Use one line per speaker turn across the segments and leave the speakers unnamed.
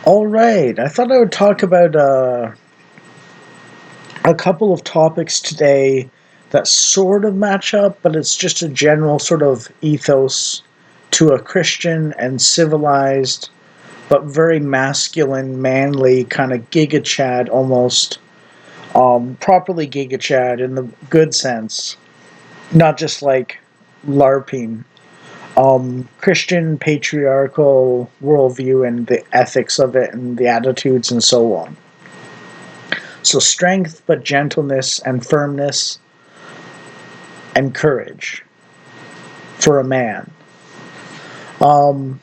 All right, I thought I would talk about a couple of topics today that sort of match up, but it's just a general sort of ethos to a Christian and civilized, but very masculine, manly kind of Giga Chad almost, properly Giga Chad in the good sense, not just like LARPing. Christian patriarchal worldview and the ethics of it and the attitudes and so on. So, strength, but gentleness and firmness and courage for a man. Um,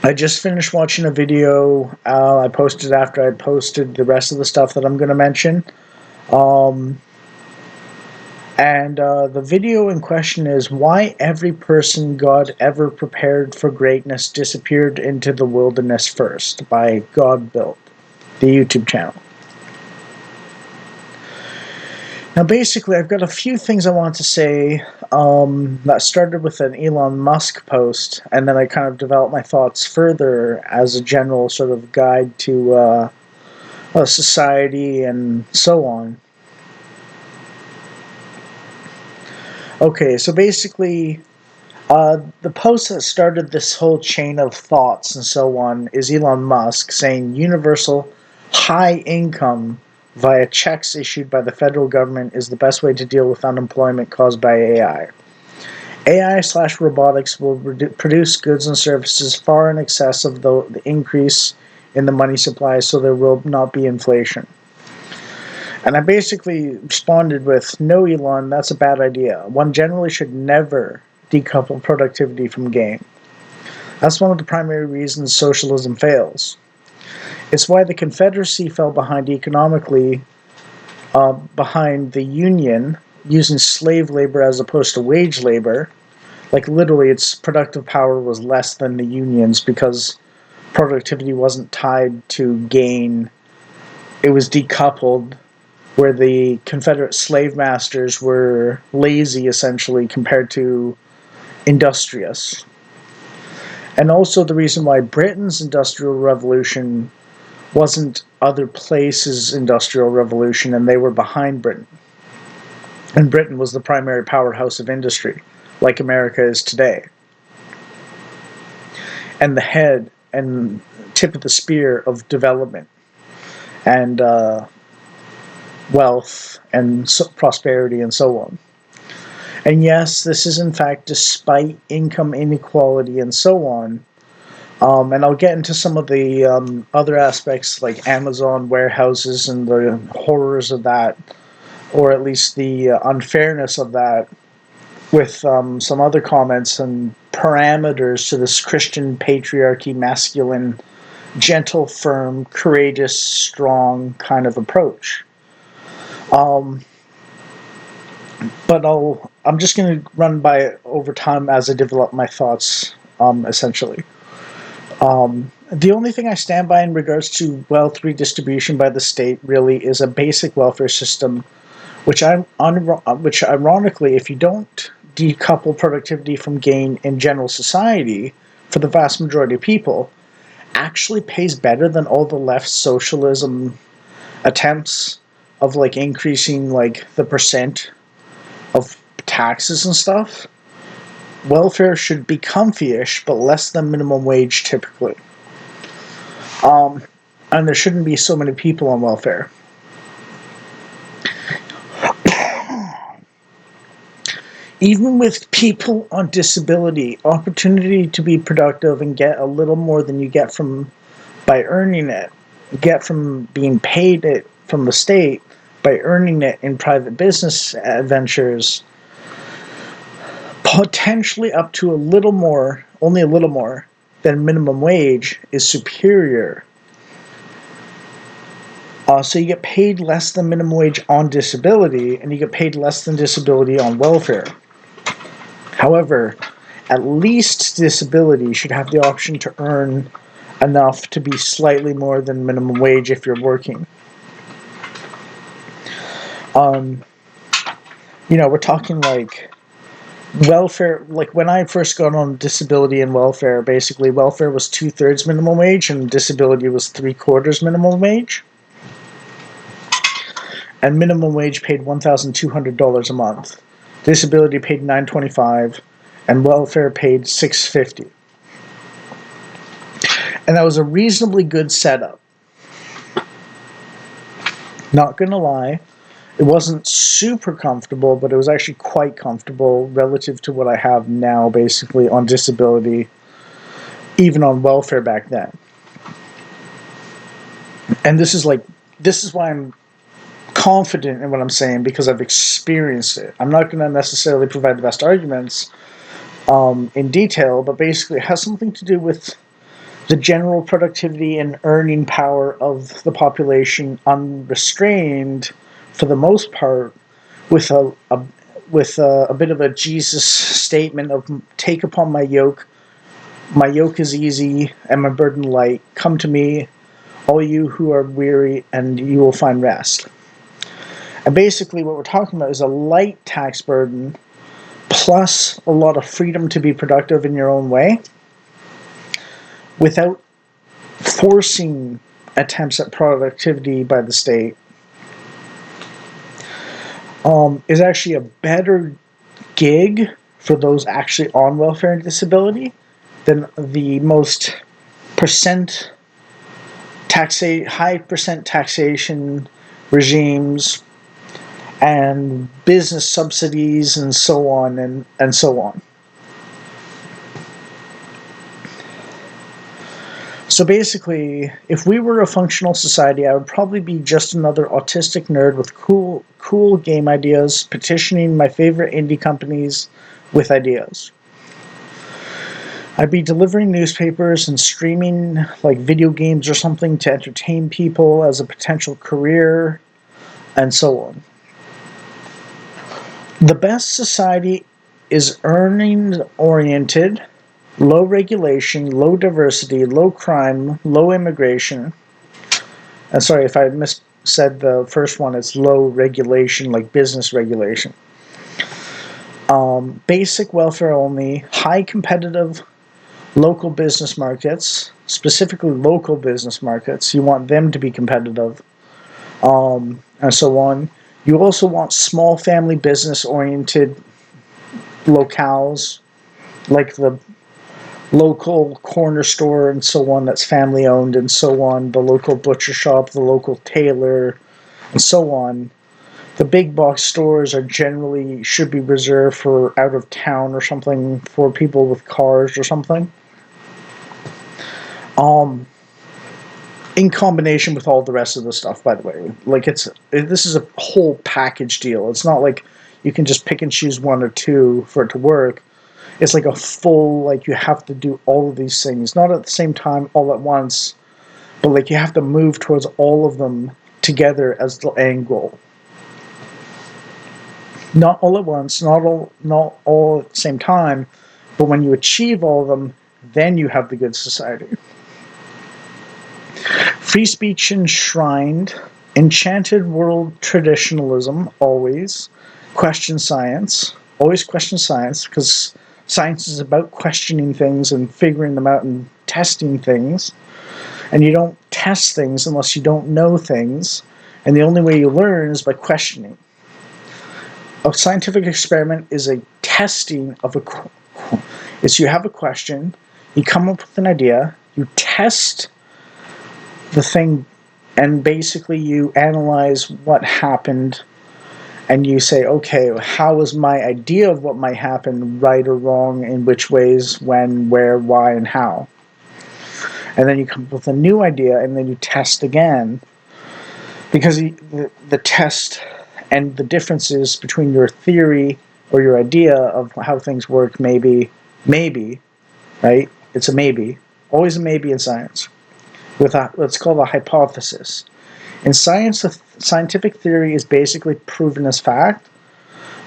I just finished watching a video I posted after I posted the rest of the stuff that I'm going to mention. Um, and the video in question is why every person God ever prepared for greatness disappeared into the wilderness first by God Built, the YouTube channel. Now, basically, I've got a few things I want to say that started with an Elon Musk post, and then I kind of developed my thoughts further as a general sort of guide to society and so on. Okay, so basically, the post that started this whole chain of thoughts and so on is Elon Musk saying universal high income via checks issued by the federal government is the best way to deal with unemployment caused by AI. AI/robotics will produce goods and services far in excess of the increase in the money supply, so there will not be inflation. And I basically responded with, no, Elon, that's a bad idea. One generally should never decouple productivity from gain. That's one of the primary reasons socialism fails. It's why the Confederacy fell behind economically, behind the Union, using slave labor as opposed to wage labor. Like, literally, its productive power was less than the Union's because productivity wasn't tied to gain. It was decoupled, where the Confederate slave masters were lazy, essentially, compared to industrious. And also the reason why Britain's industrial revolution wasn't other places' industrial revolution, and they were behind Britain. And Britain was the primary powerhouse of industry, like America is today. And the head and tip of the spear of development and wealth and prosperity and so on. And yes, this is in fact despite income inequality and so on. And I'll get into some of the other aspects like Amazon warehouses and the horrors of that, or at least the unfairness of that, with some other comments and parameters to this Christian patriarchy, masculine, gentle, firm, courageous, strong kind of approach. But I'm just going to run by it over time as I develop my thoughts, essentially. The only thing I stand by in regards to wealth redistribution by the state really is a basic welfare system, which ironically, if you don't decouple productivity from gain in general society, for the vast majority of people, actually pays better than all the left socialism attempts of like increasing like the percent of taxes and stuff. Welfare should be comfy-ish, but less than minimum wage typically. And there shouldn't be so many people on welfare. Even with people on disability, opportunity to be productive and get a little more than you get from by earning it, get from being paid it from the state by earning it in private business ventures, potentially up to a little more, only a little more than minimum wage is superior. So you get paid less than minimum wage on disability, and you get paid less than disability on welfare. However, at least disability should have the option to earn enough to be slightly more than minimum wage if you're working. We're talking like welfare, like when I first got on disability and welfare, basically welfare was 2/3 minimum wage and disability was 3/4 minimum wage. And minimum wage paid $1,200 a month. Disability paid $925, and welfare paid $650. And that was a reasonably good setup. Not gonna lie, it wasn't super comfortable, but it was actually quite comfortable relative to what I have now, basically on disability, even on welfare back then. And this is why I'm confident in what I'm saying, because I've experienced it. I'm not going to necessarily provide the best arguments in detail, but basically it has something to do with the general productivity and earning power of the population, unrestrained for the most part, with a bit of a Jesus statement of "Take upon my yoke. My yoke is easy and my burden light. Come to me, all you who are weary, and you will find rest." And basically, what we're talking about is a light tax burden plus a lot of freedom to be productive in your own way without forcing attempts at productivity by the state, is actually a better gig for those actually on welfare and disability than the most high percent taxation regimes and business subsidies and so on and so on. So basically, if we were a functional society, I would probably be just another autistic nerd with cool game ideas, petitioning my favorite indie companies with ideas. I'd be delivering newspapers and streaming like video games or something to entertain people as a potential career, and so on. The best society is earning oriented, low regulation, low diversity, low crime, low immigration. And sorry if I said the first one, it's low regulation, like business regulation. Basic welfare only, high competitive local business markets, specifically local business markets. You want them to be competitive, and so on. You also want small family business oriented locales, like the local corner store and so on that's family owned and so on, the local butcher shop, the local tailor, and so on. The big box stores are generally should be reserved for out of town or something, for people with cars or something. In combination with all the rest of the stuff, by the way. Like this is a whole package deal. It's not like you can just pick and choose one or two for it to work. It's like a full, like you have to do all of these things, not at the same time, all at once, but like you have to move towards all of them together as the end goal. Not all at once, not all at the same time, but when you achieve all of them, then you have the good society. Free speech enshrined, enchanted world traditionalism, always. Question science, always question science, because science is about questioning things and figuring them out and testing things. And you don't test things unless you don't know things. And the only way you learn is by questioning. A scientific experiment is a testing of is you have a question, you come up with an idea, you test the thing, and basically you analyze what happened and you say, okay, how is my idea of what might happen right or wrong, in which ways, when, where, why, and how. And then you come up with a new idea and then you test again, because the test and the differences between your theory or your idea of how things work maybe, right? It's a maybe, always a maybe in science, with what's called a hypothesis. In science, the scientific theory is basically proven as fact,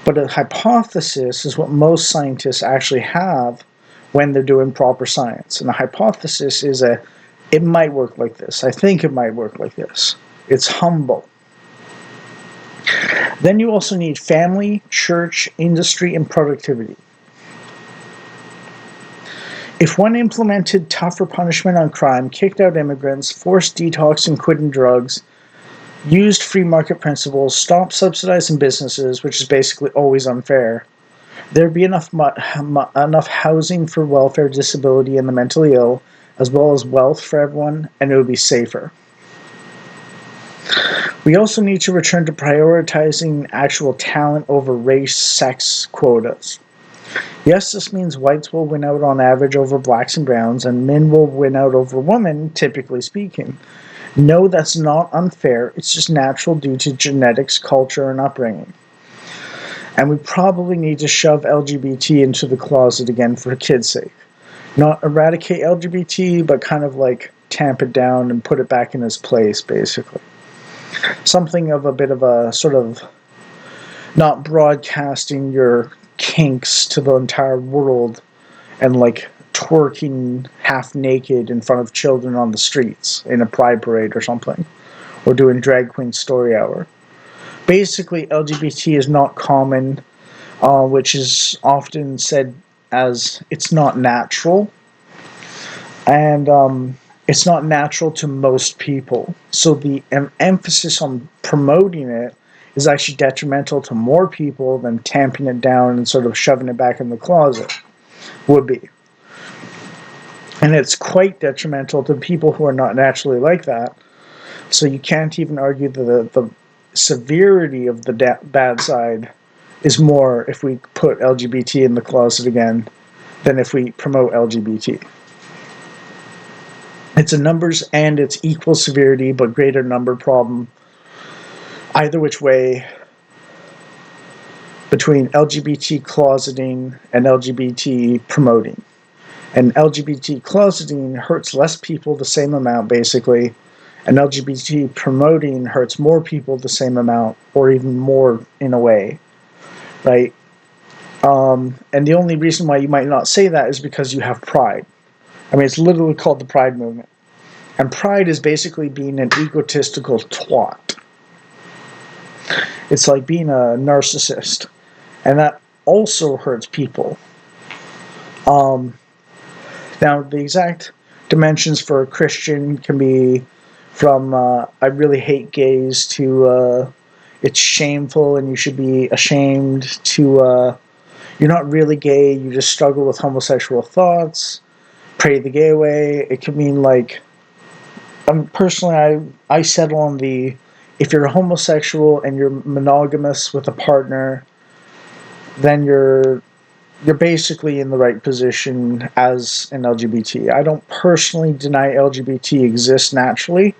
but a hypothesis is what most scientists actually have when they're doing proper science. And a hypothesis is it might work like this. I think it might work like this. It's humble. Then you also need family, church, industry, and productivity. If one implemented tougher punishment on crime, kicked out immigrants, forced detox and quitting drugs, used free market principles, stopped subsidizing businesses, which is basically always unfair, there'd be enough housing for welfare, disability, and the mentally ill, as well as wealth for everyone, and it would be safer. We also need to return to prioritizing actual talent over race, sex quotas. Yes, this means whites will win out on average over blacks and browns, and men will win out over women, typically speaking. No, that's not unfair. It's just natural due to genetics, culture, and upbringing. And we probably need to shove LGBT into the closet again for kids' sake. Not eradicate LGBT, but kind of like tamp it down and put it back in its place, basically. Something of a bit of a sort of not broadcasting your kinks to the entire world and like twerking half naked in front of children on the streets in a pride parade or something, or doing drag queen story hour. Basically, LGBT is not common, which is often said as it's not natural, and it's not natural to most people. So the emphasis on promoting it is actually detrimental to more people than tamping it down and sort of shoving it back in the closet would be. And it's quite detrimental to people who are not naturally like that. So you can't even argue that the severity of the bad side is more if we put LGBT in the closet again than if we promote LGBT. It's a numbers and it's equal severity but greater number problem. Either which way, between LGBT closeting and LGBT promoting. And LGBT closeting hurts less people the same amount, basically, and LGBT promoting hurts more people the same amount, or even more in a way, right? And the only reason why you might not say that is because you have pride. I mean, it's literally called the Pride Movement. And pride is basically being an egotistical twat. It's like being a narcissist. And that also hurts people. Now, the exact dimensions for a Christian can be from I really hate gays to it's shameful and you should be ashamed to you're not really gay, you just struggle with homosexual thoughts, pray the gay away. It could mean like, personally, I settle on the, if you're homosexual and you're monogamous with a partner, then you're basically in the right position as an LGBT. I don't personally deny LGBT exists naturally.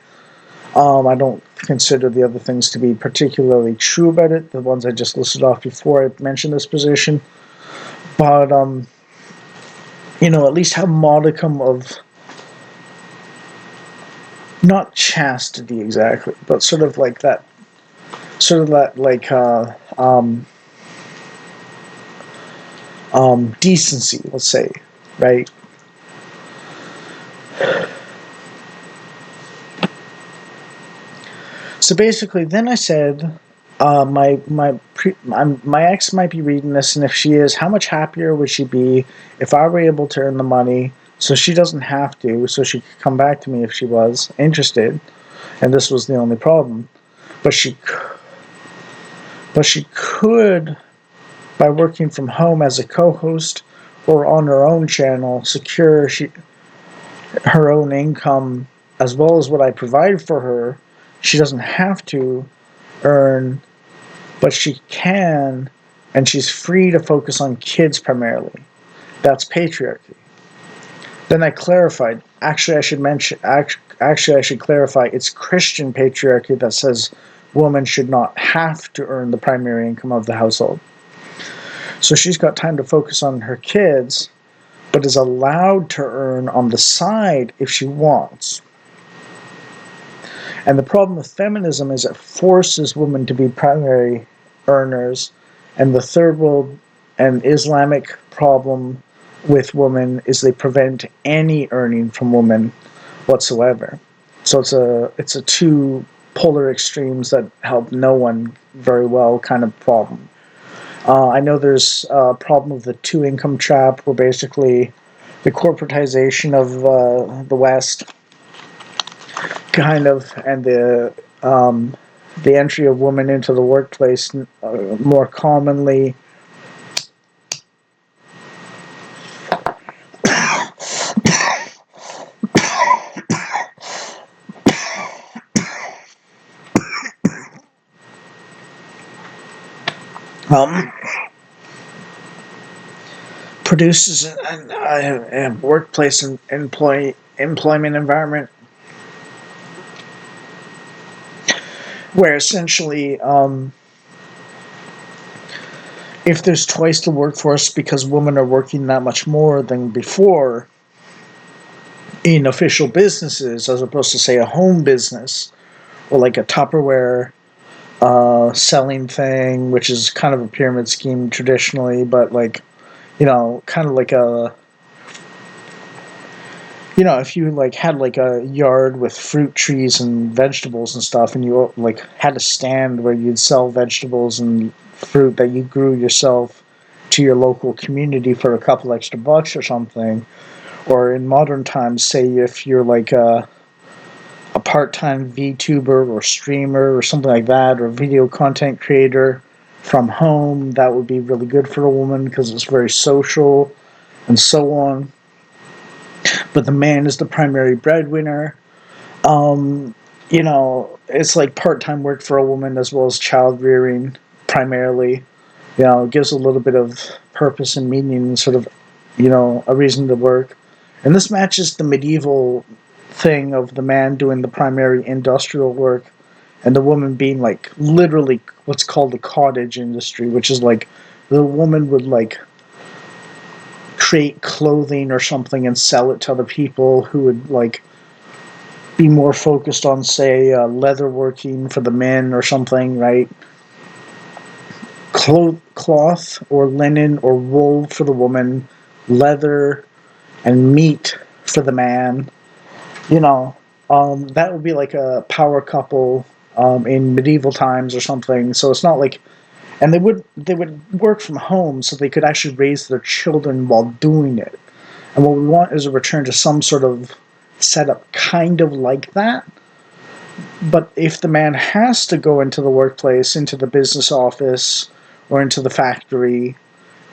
I don't consider the other things to be particularly true about it, the ones I just listed off before I mentioned this position. But, at least have modicum of, not chastity exactly, but sort of like that, decency, let's say, right? So basically, then I said, my ex might be reading this, and if she is, how much happier would she be if I were able to earn the money, so she doesn't have to, so she could come back to me if she was interested, and this was the only problem, but she could, by working from home as a co-host or on her own channel, secure her own income as well as what I provide for her. She doesn't have to earn, but she can, and she's free to focus on kids primarily. That's patriarchy. Then I clarified. Actually, I should clarify. It's Christian patriarchy that says women should not have to earn the primary income of the household. So she's got time to focus on her kids, but is allowed to earn on the side if she wants. And the problem with feminism is it forces women to be primary earners, and the third world and Islamic problem with women is they prevent any earning from women whatsoever. So it's a two polar extremes that help no one very well kind of problem. I know there's a problem with the two income trap where basically the corporatization of the West, kind of, and the entry of women into the workplace more commonly. Um, Produces a workplace and employment environment where essentially, if there's twice the workforce because women are working that much more than before in official businesses, as opposed to say a home business or like a Tupperware selling thing, which is kind of a pyramid scheme traditionally, but like, kind of like a, if you like had like a yard with fruit trees and vegetables and stuff, and you like had a stand where you'd sell vegetables and fruit that you grew yourself to your local community for a couple extra bucks or something, or in modern times, say if you're like a part-time VTuber or streamer or something like that, or a video content creator from home, that would be really good for a woman because it's very social and so on. But the man is the primary breadwinner. It's like part-time work for a woman as well as child rearing primarily. It gives a little bit of purpose and meaning and sort of, a reason to work. And this matches the medieval thing of the man doing the primary industrial work and the woman being like literally what's called the cottage industry, which is like the woman would like create clothing or something and sell it to other people who would like be more focused on, say, leather working for the men or something, right? Cloth or linen or wool for the woman, leather and meat for the man. That would be like a power couple in medieval times or something. So it's not like, and they would work from home so they could actually raise their children while doing it. And what we want is a return to some sort of setup kind of like that. But if the man has to go into the workplace, into the business office, or into the factory,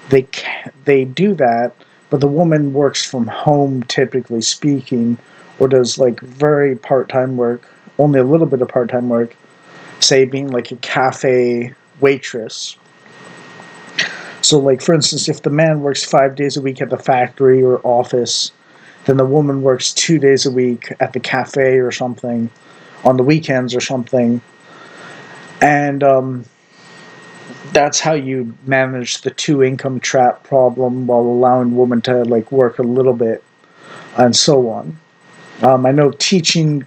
they do that. But the woman works from home, typically speaking, or does like very part-time work, only a little bit of part-time work, say being like a cafe waitress. So, like for instance, if the man works 5 days a week at the factory or office, then the woman works 2 days a week at the cafe or something, on the weekends or something, and that's how you manage the two income trap problem while allowing women to like work a little bit and so on. I know teaching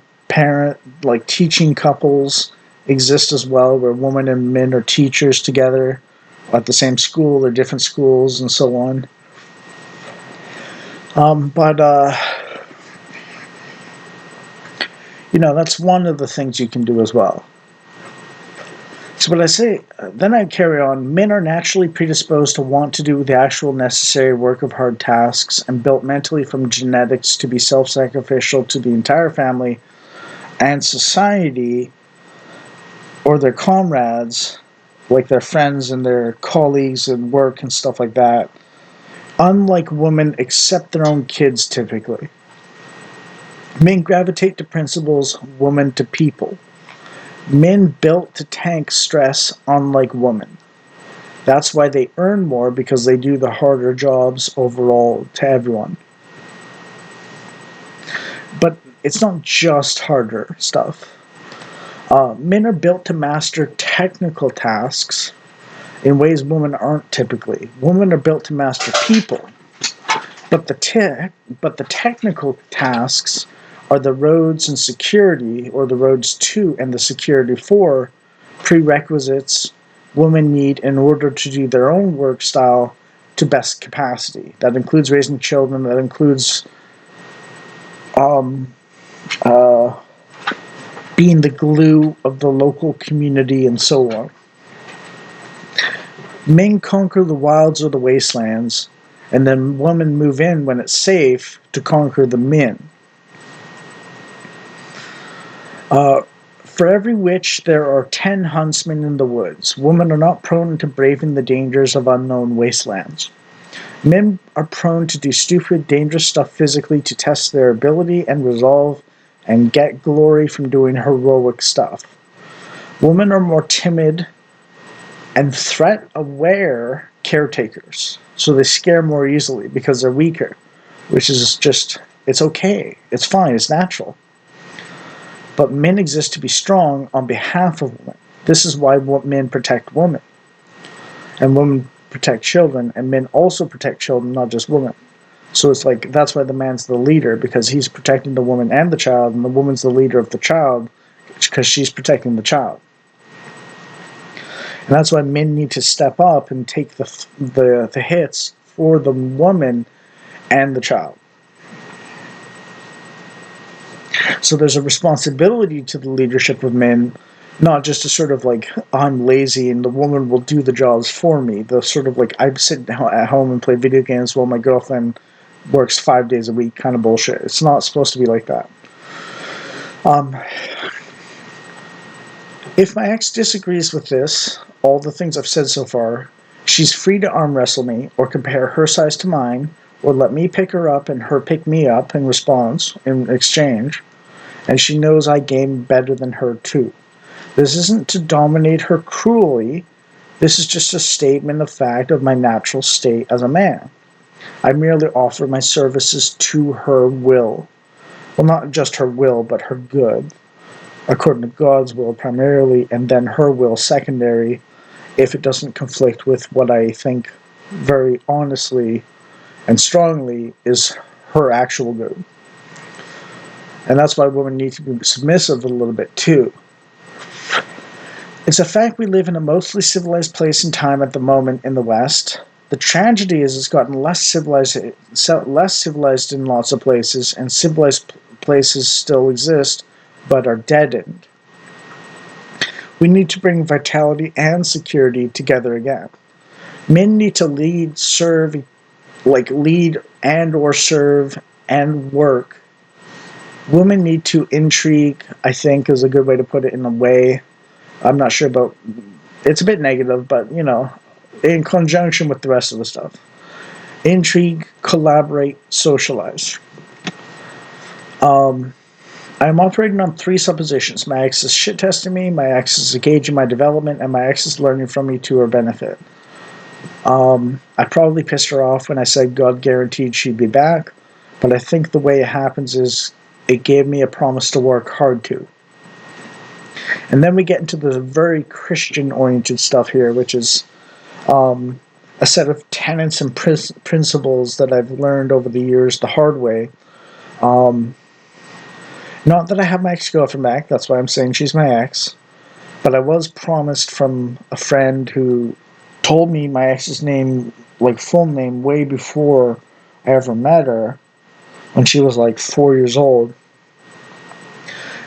couples exist as well, where women and men are teachers together at the same school or different schools and so on. But that's one of the things you can do as well. So, what I say, then I carry on. Men are naturally predisposed to want to do the actual necessary work of hard tasks and built mentally from genetics to be self sacrificial to the entire family and society or their comrades, like their friends and their colleagues and work and stuff like that. Unlike women, accept their own kids typically. Men gravitate to principles, women to people. Men built to tank stress, unlike women. That's why they earn more, because they do the harder jobs overall to everyone. But it's not just harder stuff. Men are built to master technical tasks in ways women aren't typically. Women are built to master people, but the technical tasks are the roads and security, or the roads to and the security for, prerequisites women need in order to do their own work style to best capacity. That includes raising children. That includes um, uh, being the glue of the local community and so on. Men conquer the wilds or the wastelands. and then women move in when it's safe to conquer the men. For every witch, there are 10 huntsmen in the woods. Women are not prone to braving the dangers of unknown wastelands. Men are prone to do stupid, dangerous stuff physically to test their ability and resolve and get glory from doing heroic stuff. Women are more timid and threat aware caretakers, so they scare more easily because they're weaker, which is just, it's okay, it's fine, it's natural. But men exist to be strong on behalf of women. This is why men protect women, and women protect children, and men also protect children, not just women. So it's like, that's why the man's the leader, because he's protecting the woman and the child, and the woman's the leader of the child because she's protecting the child. And that's why men need to step up and take the hits for the woman and the child. So there's a responsibility to the leadership of men, not just a sort of like, I'm lazy and the woman will do the jobs for me. The sort of like, I sit at home and play video games while my girlfriend works 5 days a week kind of bullshit. It's not supposed to be like that. If my ex disagrees with this, all the things I've said so far, she's free to arm wrestle me or compare her size to mine, or let me pick her up and her pick me up in response, in exchange. And she knows I game better than her too. This isn't to dominate her cruelly. This is just a statement of fact of my natural state as a man. I merely offer my services to her will. Well, not just her will, but her good, according to God's will primarily, and then her will secondary, if it doesn't conflict with what I think very honestly and strongly is her actual good. And that's why women need to be submissive a little bit too. It's a fact we live in a mostly civilized place and time at the moment in the West. The tragedy is it's gotten less civilized in lots of places, and civilized places still exist, but are deadened. We need to bring vitality and security together again. Men need to lead and or serve and work. Women need to intrigue, I think is a good way to put it in a way. I'm not sure about, it's a bit negative, but in conjunction with the rest of the stuff. Intrigue, collaborate, socialize. I'm operating on 3 suppositions. My ex is shit testing me, my ex is engaging my development, and my ex is learning from me to her benefit. I probably pissed her off when I said God guaranteed she'd be back, but I think the way it happens is it gave me a promise to work hard to. And then we get into the very Christian-oriented stuff here, which is a set of tenets and principles that I've learned over the years the hard way. Not that I have my ex-girlfriend back, that's why I'm saying she's my ex, but I was promised from a friend who told me my ex's name, like full name, way before I ever met her, when she was like 4 years old,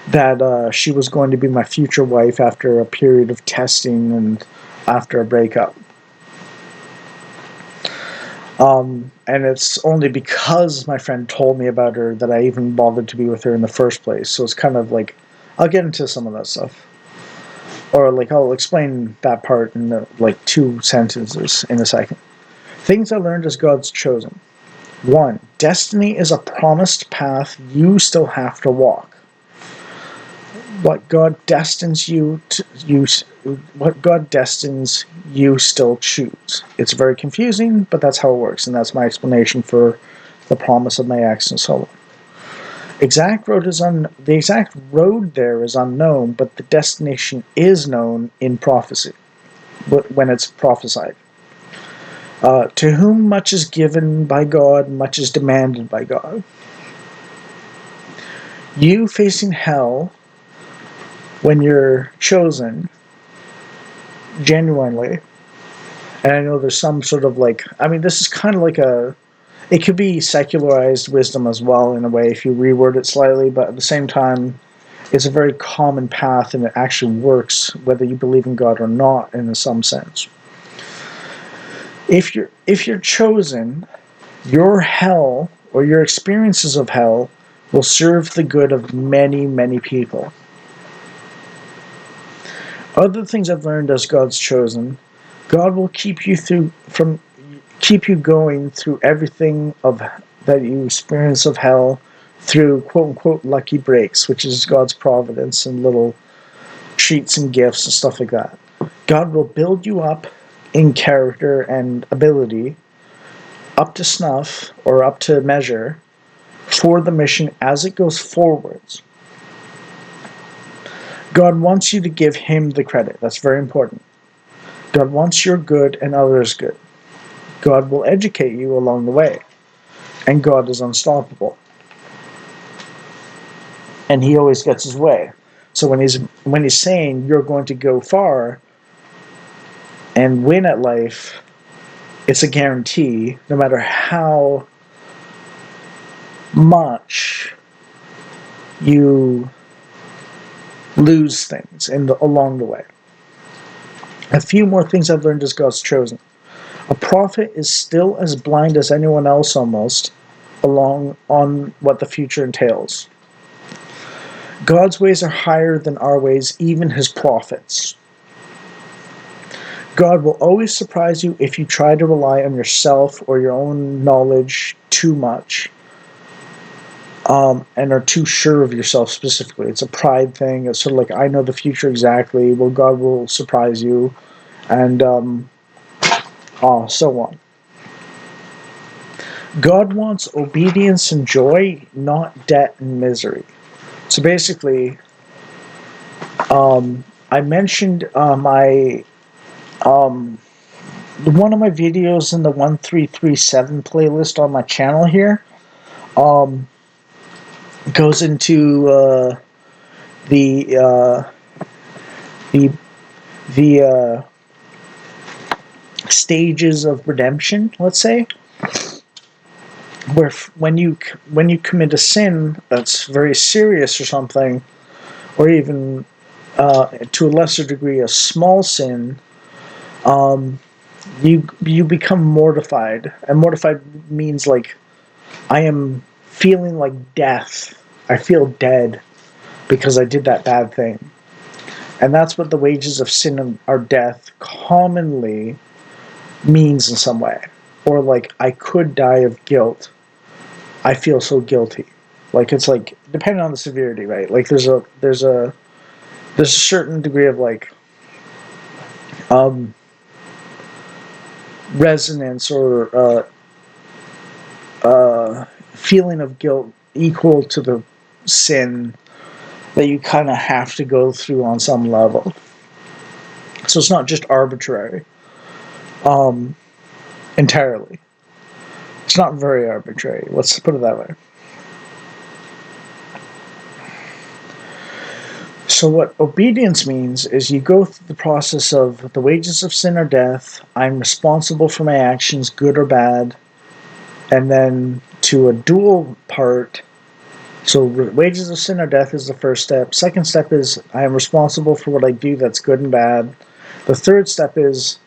that she was going to be my future wife after a period of testing and after a breakup. And it's only because my friend told me about her that I even bothered to be with her in the first place. So it's kind of like, I'll get into some of that stuff. Or like, I'll explain that part in like 2 sentences in a second. Things I learned as God's chosen. 1. Destiny is a promised path you still have to walk. What God destines you still choose. It's very confusing, but that's how it works, and that's my explanation for the promise of my ex and so on. The exact road there is unknown, but the destination is known in prophecy, when it's prophesied. To whom much is given by God, much is demanded by God. You facing hell when you're chosen genuinely, and I know there's some sort of like, I mean, this is kind of like it could be secularized wisdom as well in a way if you reword it slightly, but at the same time, it's a very common path and it actually works whether you believe in God or not in some sense. If you're chosen, Your hell or your experiences of hell will serve the good of many, many people. Other things I've learned as God's chosen, God will keep you going through everything of that you experience of hell through quote unquote lucky breaks, which is God's providence and little treats and gifts and stuff like that. God will build you up in character and ability up to snuff or up to measure for the mission as it goes forwards. God wants you to give Him the credit. That's very important. God wants your good and others' good. God will educate you along the way. And God is unstoppable. And He always gets His way. So when he's saying you're going to go far and win at life, it's a guarantee, no matter how much you lose things along the way. A few more things I've learned as God's chosen. A prophet is still as blind as anyone else almost along on what the future entails. God's ways are higher than our ways, even His prophets. God will always surprise you if you try to rely on yourself or your own knowledge too much, and are too sure of yourself specifically. It's a pride thing. It's sort of like, I know the future exactly. Well, God will surprise you, and so on. God wants obedience and joy, not debt and misery. So basically, I mentioned my one of my videos in the 1337 playlist on my channel here goes into the the the stages of redemption, let's say, where when you commit a sin that's very serious or something, or even to a lesser degree a small sin, you become mortified, and mortified means like I am feeling like death. I feel dead because I did that bad thing, and that's what the wages of sin are death commonly means in some way, or like I could die of guilt. I feel so guilty. Like it's like depending on the severity, right? Like there's a certain degree of like resonance or feeling of guilt equal to the sin that you kind of have to go through on some level. So it's not just arbitrary entirely. It's not very arbitrary. Let's put it that way. So what obedience means is you go through the process of the wages of sin are death. I'm responsible for my actions, good or bad. And then to a dual part. So wages of sin or death is the first step. Second step is I am responsible for what I do that's good and bad. The third step is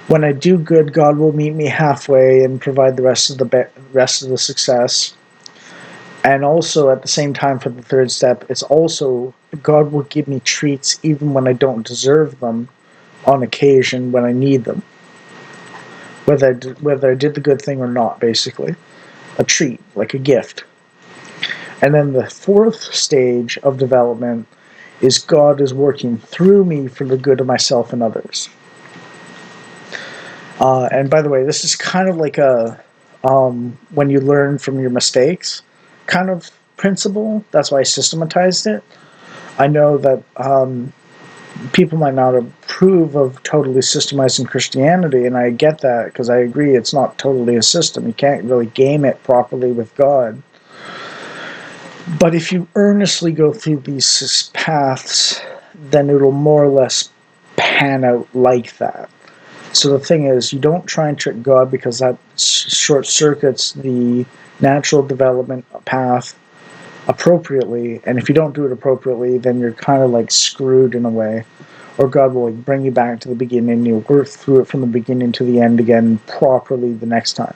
when I do good, God will meet me halfway and provide the rest of the success. And also at the same time for the third step, it's also God will give me treats even when I don't deserve them on occasion when I need them. Whether I did the good thing or not, basically. A treat, like a gift. And then the fourth stage of development is God is working through me for the good of myself and others. And by the way, this is kind of like a when you learn from your mistakes kind of principle. That's why I systematized it. I know that people might not approve of totally systemizing Christianity, and I get that because I agree it's not totally a system. You can't really game it properly with God. But if you earnestly go through these paths, then it'll more or less pan out like that. So the thing is, you don't try and trick God because that short circuits the natural development path appropriately. And if you don't do it appropriately, then you're kind of like screwed in a way. Or God will like bring you back to the beginning. You'll work through it from the beginning to the end again properly the next time.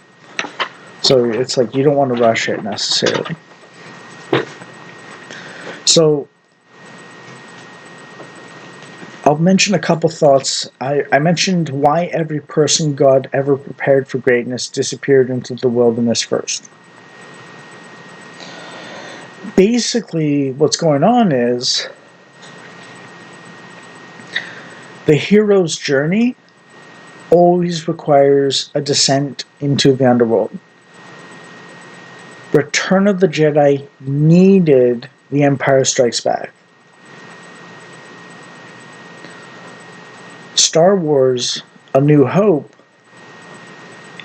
So it's like you don't want to rush it necessarily. So I'll mention a couple thoughts. I mentioned why every person God ever prepared for greatness disappeared into the wilderness first. Basically, what's going on is the hero's journey always requires a descent into the underworld. Return of the Jedi needed The Empire Strikes Back. Star Wars A New Hope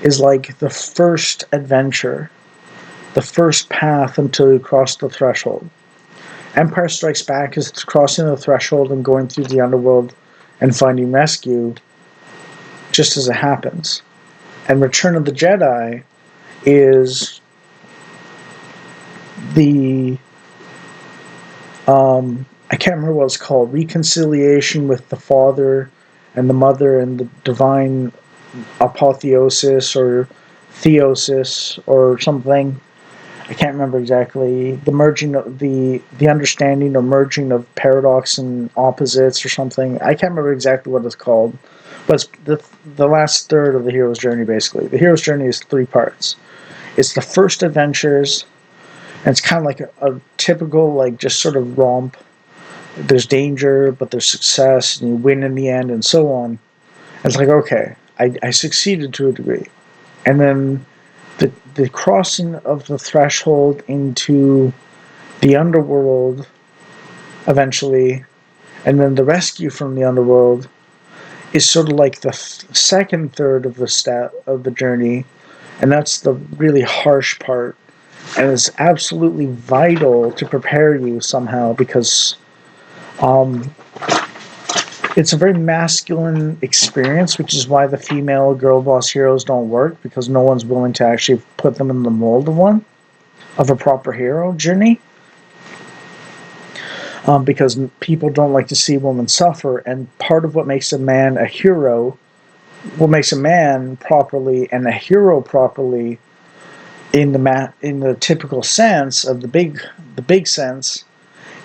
is like the first adventure, the first path until you cross the threshold. Empire Strikes Back is crossing the threshold and going through the underworld and finding rescue just as it happens. And Return of the Jedi is the I can't remember what it's called, reconciliation with the Father and the Mother and the divine apotheosis or theosis or something. I can't remember exactly. The merging of the understanding or merging of paradox and opposites or something. I can't remember exactly what it's called. But it's the last third of the hero's journey, basically. The hero's journey is 3 parts. It's the first adventures, and it's kind of like a typical, like, just sort of romp. There's danger, but there's success, and you win in the end, and so on. And it's like, okay, I succeeded to a degree. And then the crossing of the threshold into the underworld eventually, and then the rescue from the underworld is sort of like the second third of the journey, and that's the really harsh part, and it's absolutely vital to prepare you somehow because it's a very masculine experience, which is why the female girl boss heroes don't work, because no one's willing to actually put them in the mold of a proper hero journey. Because people don't like to see women suffer, and part of what makes a man a hero, what makes a man properly and a hero properly, in the typical sense of the big sense,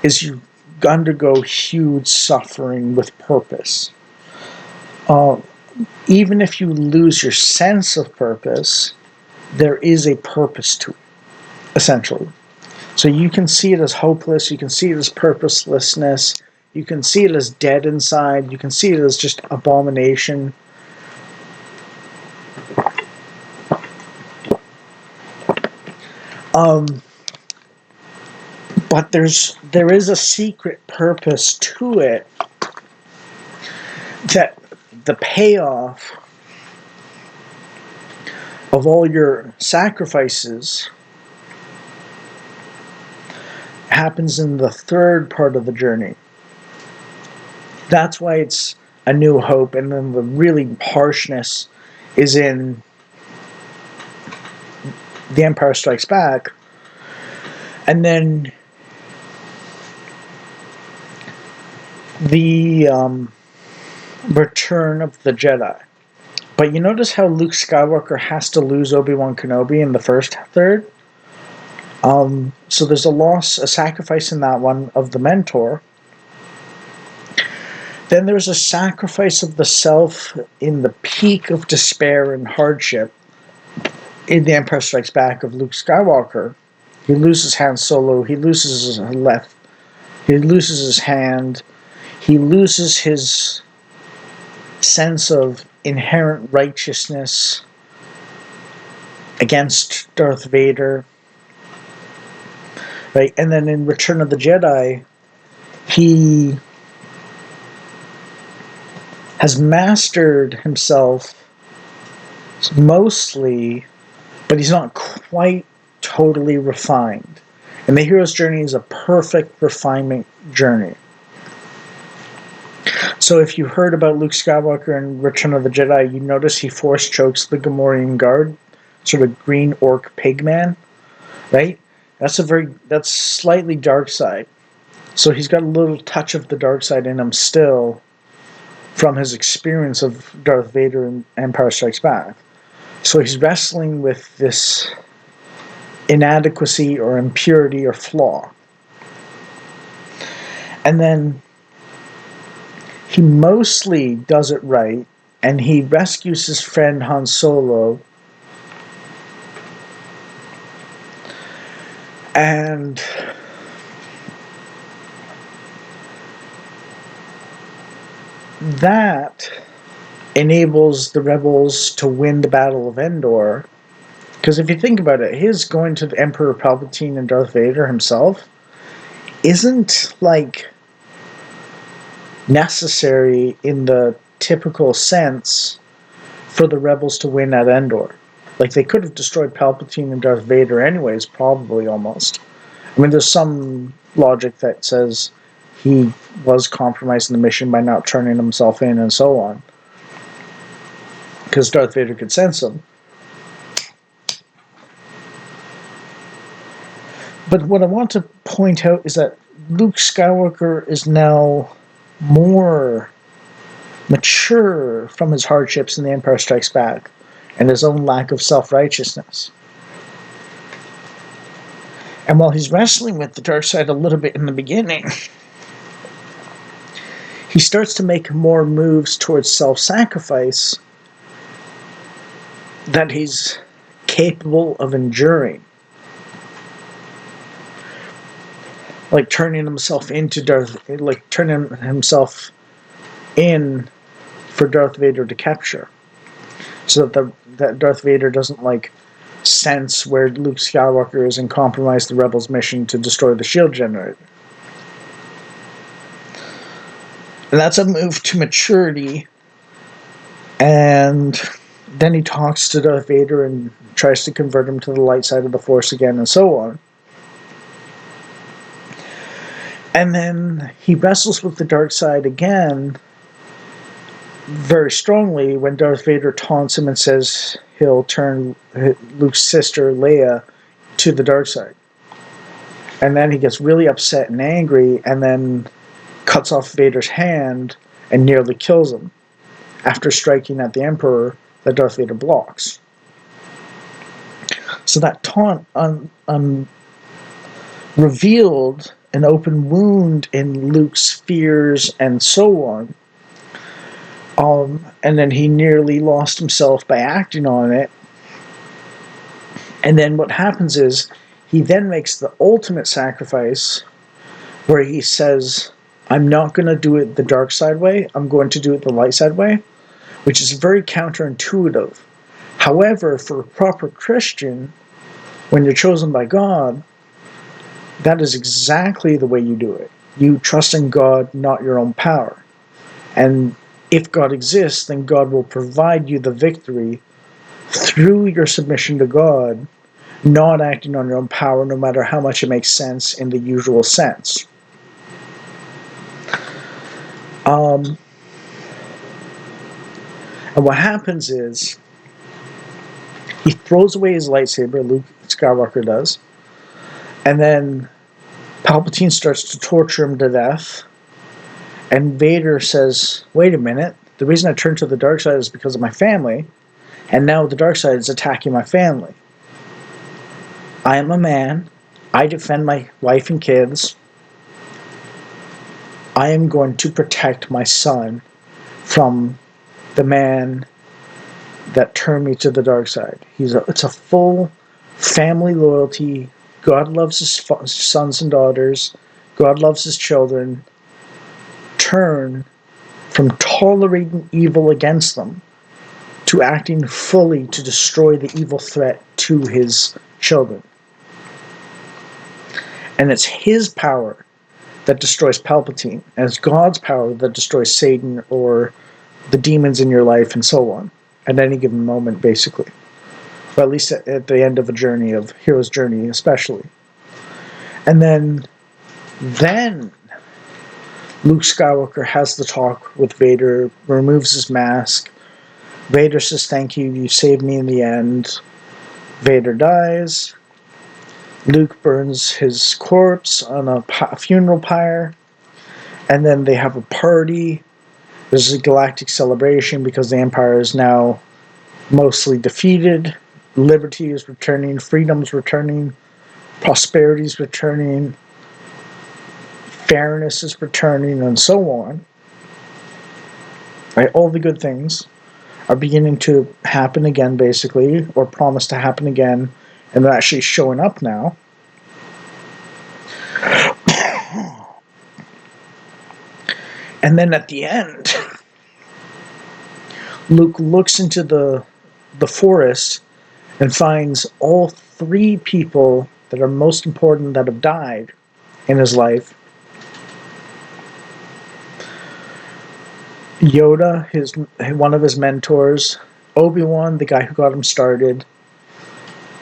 is you undergo huge suffering with purpose. Even if you lose your sense of purpose, there is a purpose to it, essentially. So you can see it as hopeless, you can see it as purposelessness, you can see it as dead inside, you can see it as just abomination. But there is a secret purpose to it, that the payoff of all your sacrifices happens in the third part of the journey. That's why it's A New Hope, and then the really harshness is in The Empire Strikes Back. And then the Return of the Jedi. But you notice how Luke Skywalker has to lose Obi-Wan Kenobi in the first third? So there's a sacrifice in that one of the mentor. Then there's a sacrifice of the self in the peak of despair and hardship in The Empire Strikes Back of Luke Skywalker. He loses Han Solo, he loses his left, he loses his hand, he loses his sense of inherent righteousness against Darth Vader. Right? And then in Return of the Jedi, he has mastered himself mostly, but he's not quite totally refined. And the hero's journey is a perfect refinement journey. So if you heard about Luke Skywalker in Return of the Jedi, you notice he force chokes the Gamorrean guard, sort of green orc pig man, right? That's slightly dark side. So he's got a little touch of the dark side in him still from his experience of Darth Vader in Empire Strikes Back. So he's wrestling with this inadequacy or impurity or flaw. And then he mostly does it right, and he rescues his friend Han Solo. And that enables the rebels to win the Battle of Endor. Because if you think about it, his going to the Emperor Palpatine and Darth Vader himself isn't like necessary in the typical sense for the rebels to win at Endor. Like, they could have destroyed Palpatine and Darth Vader anyways, probably, almost. I mean, there's some logic that says he was compromising the mission by not turning himself in and so on, because Darth Vader could sense him. But what I want to point out is that Luke Skywalker is now more mature from his hardships in The Empire Strikes Back and his own lack of self-righteousness. And while he's wrestling with the dark side a little bit in the beginning, he starts to make more moves towards self-sacrifice that he's capable of enduring. Like turning himself into turning himself in for Darth Vader to capture. So that Darth Vader doesn't sense where Luke Skywalker is and compromise the rebels' mission to destroy the shield generator. And that's a move to maturity. And then he talks to Darth Vader and tries to convert him to the light side of the Force again and so on. And then he wrestles with the dark side again very strongly when Darth Vader taunts him and says he'll turn Luke's sister, Leia, to the dark side. And then he gets really upset and angry and then cuts off Vader's hand and nearly kills him after striking at the Emperor that Darth Vader blocks. So that taunt revealed an open wound in Luke's fears and so on. And then he nearly lost himself by acting on it. And then what happens is he then makes the ultimate sacrifice where he says, I'm not going to do it the dark side way, I'm going to do it the light side way, which is very counterintuitive. However, for a proper Christian, when you're chosen by God, that is exactly the way you do it. You trust in God, not your own power. And if God exists, then God will provide you the victory through your submission to God, not acting on your own power, no matter how much it makes sense in the usual sense. And what happens is he throws away his lightsaber, Luke Skywalker does, and then Palpatine starts to torture him to death. And Vader says, wait a minute, the reason I turned to the dark side is because of my family, and now the dark side is attacking my family. I am a man. I defend my wife and kids. I am going to protect my son from the man that turned me to the dark side. It's a full family loyalty. God loves his sons and daughters. God loves his children. Turn from tolerating evil against them to acting fully to destroy the evil threat to his children. And it's his power that destroys Palpatine, and it's God's power that destroys Satan or the demons in your life and so on, at any given moment, basically. Or at least at the end of a journey, of hero's journey especially. And then Luke Skywalker has the talk with Vader, removes his mask. Vader says, thank you, you saved me in the end. Vader dies. Luke burns his corpse on a funeral pyre. And then they have a party. There's a galactic celebration because the Empire is now mostly defeated. Liberty is returning, freedom's returning, prosperity is returning, fairness is returning, and so on. Right? All the good things are beginning to happen again, basically, or promise to happen again, and they're actually showing up now. And then at the end, Luke looks into the forest and finds all three people that are most important that have died in his life. Yoda, one of his mentors, Obi-Wan, the guy who got him started,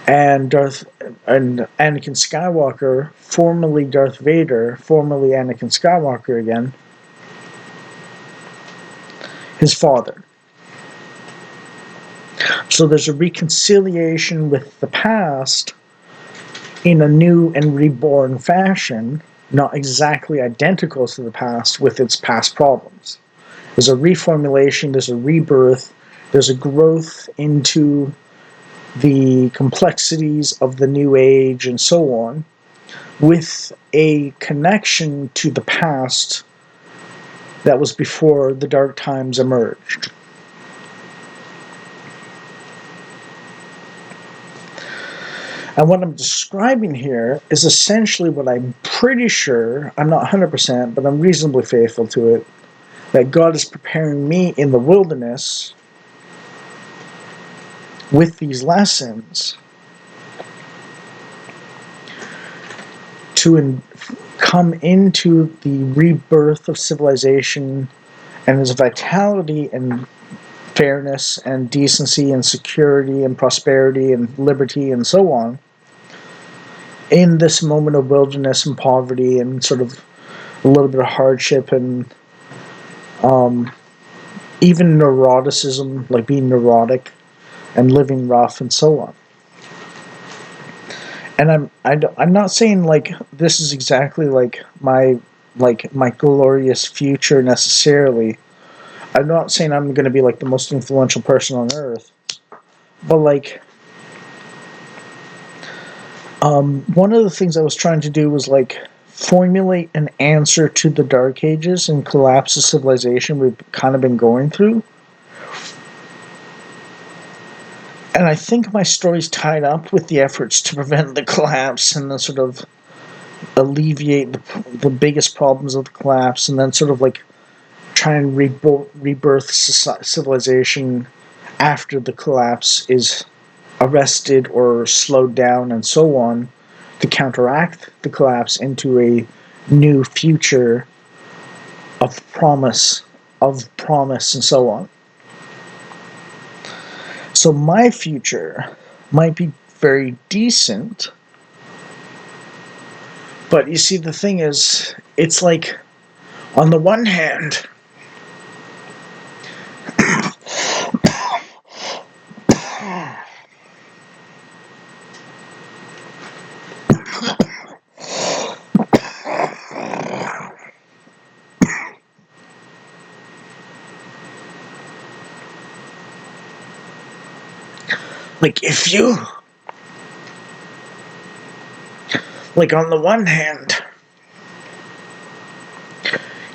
and Anakin Skywalker, formerly Darth Vader, formerly Anakin Skywalker again, his father. So there's a reconciliation with the past in a new and reborn fashion, not exactly identical to the past with its past problems. There's a reformulation, there's a rebirth, there's a growth into the complexities of the new age and so on, with a connection to the past that was before the dark times emerged. And what I'm describing here is essentially what I'm pretty sure, I'm not 100%, but I'm reasonably faithful to it, that God is preparing me in the wilderness with these lessons to come into the rebirth of civilization and its vitality and fairness and decency and security and prosperity and liberty and so on in this moment of wilderness and poverty and sort of a little bit of hardship and even neuroticism, like being neurotic and living rough and so on. And I'm not saying like this is exactly like my glorious future necessarily. I'm not saying I'm going to be like the most influential person on earth, but like one of the things I was trying to do was like formulate an answer to the Dark Ages and collapse of civilization we've kind of been going through. And I think my story's tied up with the efforts to prevent the collapse and then sort of alleviate the biggest problems of the collapse and then sort of like try and rebirth civilization after the collapse is arrested or slowed down and so on to counteract the collapse into a new future of promise and so on. So my future might be very decent, but you see the thing is, it's like on the one hand, like if you like on the one hand,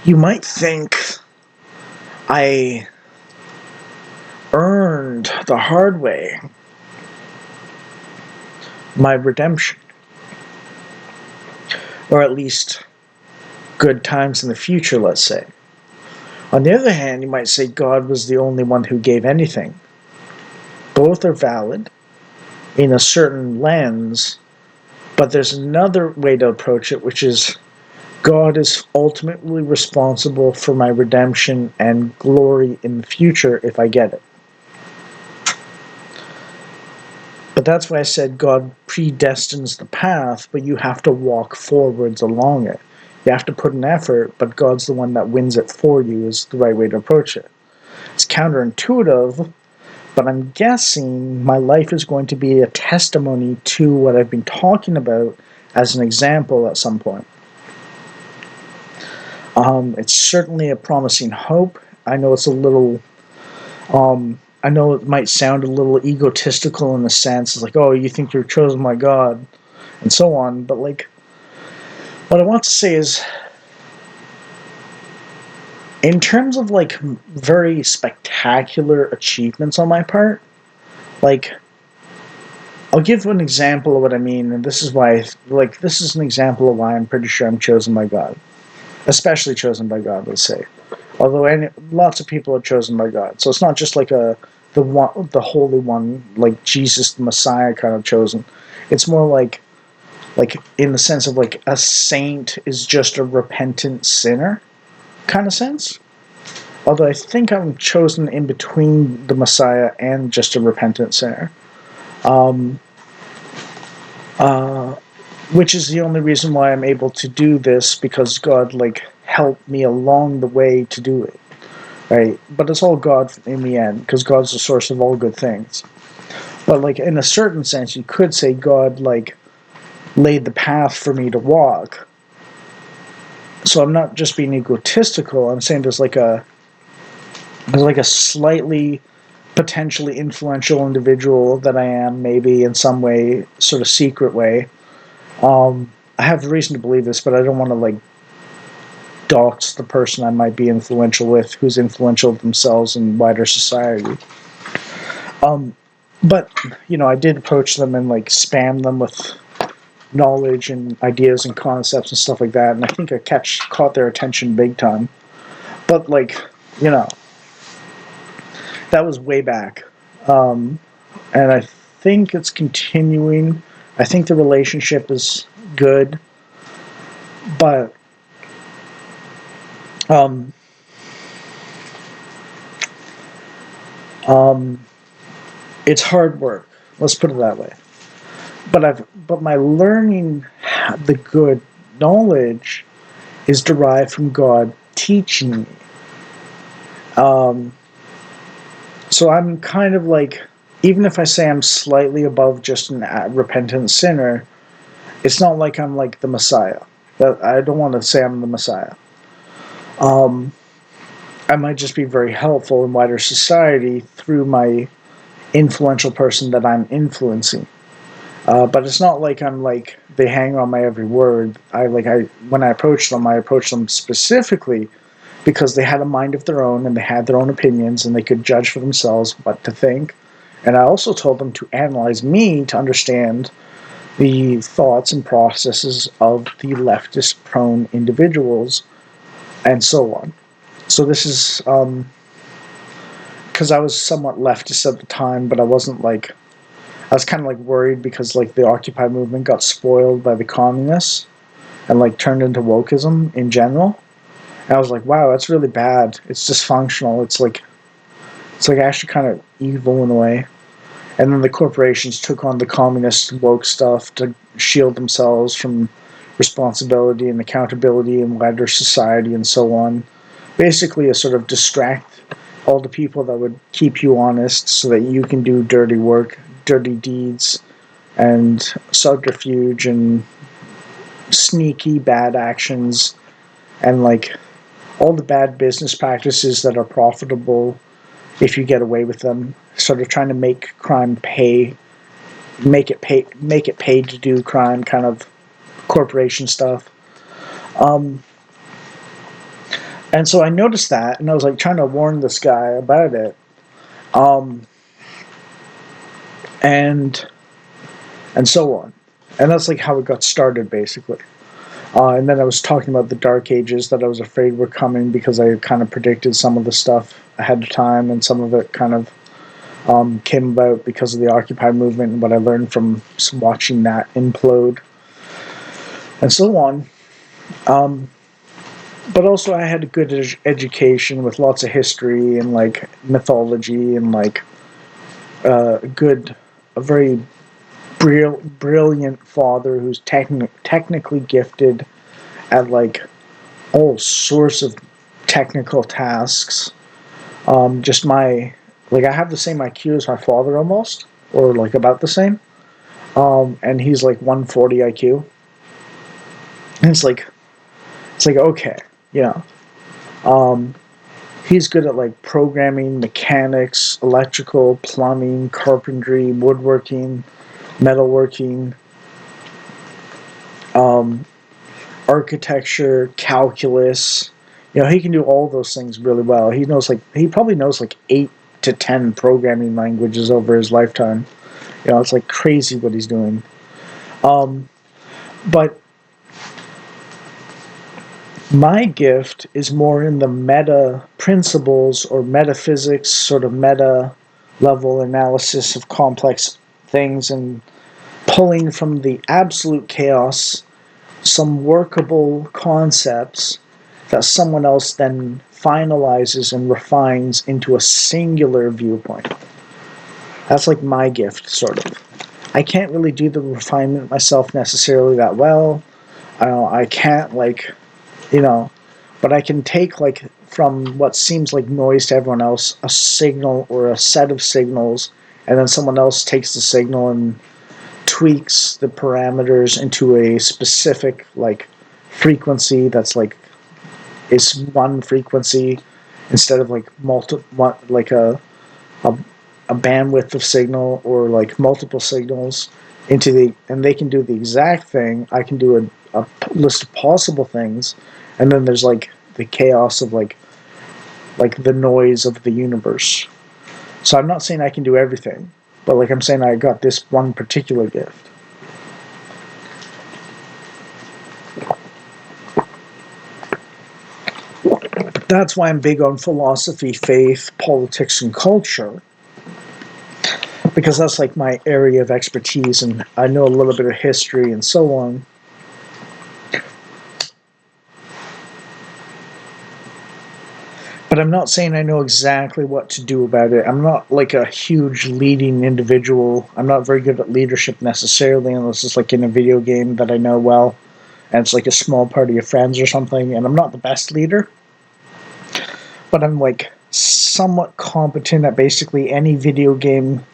you might think I earned the hard way my redemption, or at least good times in the future, let's say. On the other hand, you might say God was the only one who gave anything. Both are valid in a certain lens, but there's another way to approach it, which is God is ultimately responsible for my redemption and glory in the future if I get it. But that's why I said God predestines the path, but you have to walk forwards along it. You have to put an effort, but God's the one that wins it for you is the right way to approach it. It's counterintuitive, but I'm guessing my life is going to be a testimony to what I've been talking about as an example at some point. It's certainly a promising hope. I know it's a little, I know it might sound a little egotistical in the sense, it's like, oh, you think you're chosen by God, and so on. But like, what I want to say is, in terms of like very spectacular achievements on my part, like, I'll give an example of what I mean, and this is why, like, this is an example of why I'm pretty sure I'm chosen by God, especially chosen by God. Let's say, although lots of people are chosen by God, so it's not just like the Holy One, like Jesus the Messiah, kind of chosen. It's more like in the sense of like a saint is just a repentant sinner kind of sense. Although I think I'm chosen in between the Messiah and just a repentant sinner. Um, uh, which is the only reason why I'm able to do this, because God like helped me along the way to do it, right? But it's all God in the end, because God's the source of all good things. But like in a certain sense, you could say God like laid the path for me to walk. So I'm not just being egotistical. I'm saying there's like a slightly potentially influential individual that I am, maybe in some way, sort of secret way. I have reason to believe this, but I don't want to like dox the person I might be influential with, who's influential themselves in wider society. Um, but I did approach them and like spam them with knowledge and ideas and concepts and stuff like that, and I think I caught their attention big time. But like, you know, that was way back, um, and I think it's continuing. I think the relationship is good, but um, um, it's hard work. Let's put it that way. But my learning the good knowledge is derived from God teaching me. Um, so I'm kind of like, even if I say I'm slightly above just an repentant sinner, it's not like I'm like the Messiah. But I don't want to say I'm the Messiah. Um, I might just be very helpful in wider society through my influential person that I'm influencing. But it's not like I'm like they hang on my every word. I when I approached them specifically because they had a mind of their own and they had their own opinions and they could judge for themselves what to think. And I also told them to analyze me to understand the thoughts and processes of the leftist prone individuals and so on. So this is because I was somewhat leftist at the time, but I wasn't like I was kind of like worried because like the Occupy movement got spoiled by the communists and like turned into wokeism in general. And I was like, wow, that's really bad. It's dysfunctional. It's like actually kind of evil in a way. And then the corporations took on the communist woke stuff to shield themselves from responsibility and accountability in wider society and so on. Basically, a sort of distract all the people that would keep you honest so that you can do dirty work, dirty deeds, and subterfuge and sneaky bad actions and like all the bad business practices that are profitable if you get away with them. Sort of trying to make crime pay, make it pay to do crime, kind of corporation stuff. Um, and so I noticed that, and I was like trying to warn this guy about it. Um, and and so on. And that's like how it got started, basically. And then I was talking about the dark ages that I was afraid were coming because I kind of predicted some of the stuff ahead of time, and some of it kind of came about because of the Occupy movement and what I learned from watching that implode, and so on. Um, but also, I had a good education with lots of history and like mythology and like a very brilliant father who's technically gifted at like all sorts of technical tasks. Just my like I have the same IQ as my father almost, or like about the same. And he's like 140 IQ. And it's like okay, you know. Um, He's good at like programming, mechanics, electrical, plumbing, carpentry, woodworking, metalworking, um, architecture, calculus. He can do all those things really well. He probably knows like 8 to 10 programming languages over his lifetime. It's like crazy what he's doing. Um, but my gift is more in the meta principles or metaphysics, sort of meta level analysis of complex things and pulling from the absolute chaos some workable concepts that someone else then finalizes and refines into a singular viewpoint. That's like my gift, sort of. I can't really do the refinement myself necessarily that well. I can't, like, you know, but I can take, like, from what seems like noise to everyone else, a signal or a set of signals, and then someone else takes the signal and tweaks the parameters into a specific, like, frequency that's like is one frequency instead of like like a a bandwidth of signal or like multiple signals and they can do the exact thing. I can do a list of possible things, and then there's like the chaos of like the noise of the universe. So I'm not saying I can do everything, but like I'm saying I got this one particular gift. That's why I'm big on philosophy, faith, politics, and culture, because that's like my area of expertise, and I know a little bit of history and so on. But I'm not saying I know exactly what to do about it. I'm not like a huge leading individual. I'm not very good at leadership necessarily, unless it's like in a video game that I know well, and it's like a small party of friends or something, and I'm not the best leader. But I'm like somewhat competent at basically any video game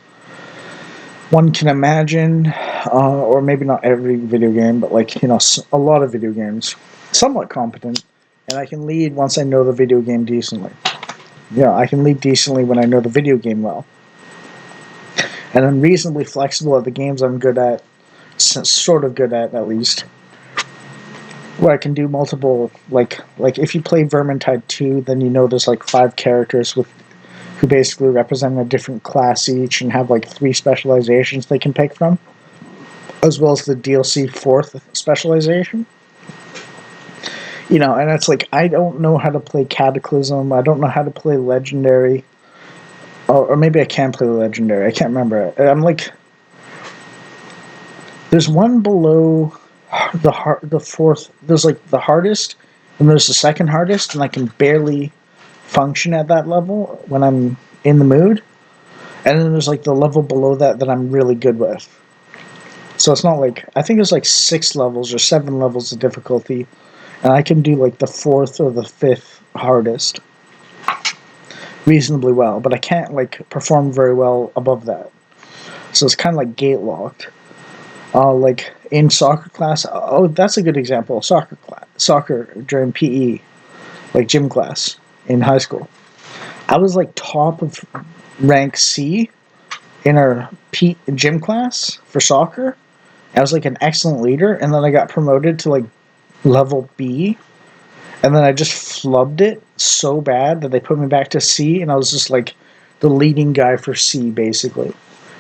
one can imagine, or maybe not every video game, but like a lot of video games, somewhat competent, and I can lead once I know the video game decently. I can lead decently when I know the video game well, and I'm reasonably flexible at the games I'm good at, sort of good at least. Where I can do multiple, like if you play Vermintide 2, then there's like 5 characters who basically represent a different class each and have like 3 specializations they can pick from, as well as the DLC 4th specialization. And it's like I don't know how to play Cataclysm. I don't know how to play Legendary, or maybe I can play Legendary. I can't remember. I'm like, there's one below the 4th. There's like the hardest, and there's the second hardest, and I can barely function at that level when I'm in the mood. And then there's like the level below that I'm really good with. So it's not like, I think there's like 6 levels or 7 levels of difficulty, and I can do like the 4th or the 5th hardest reasonably well, but I can't like perform very well above that. So it's kind of like gate locked. Like in soccer class, oh, that's a good example. Soccer during PE, like gym class in high school. I was like top of rank C in our gym class for soccer. I was like an excellent leader, and then I got promoted to like level B, and then I just flubbed it so bad that they put me back to C, and I was just like the leading guy for C basically.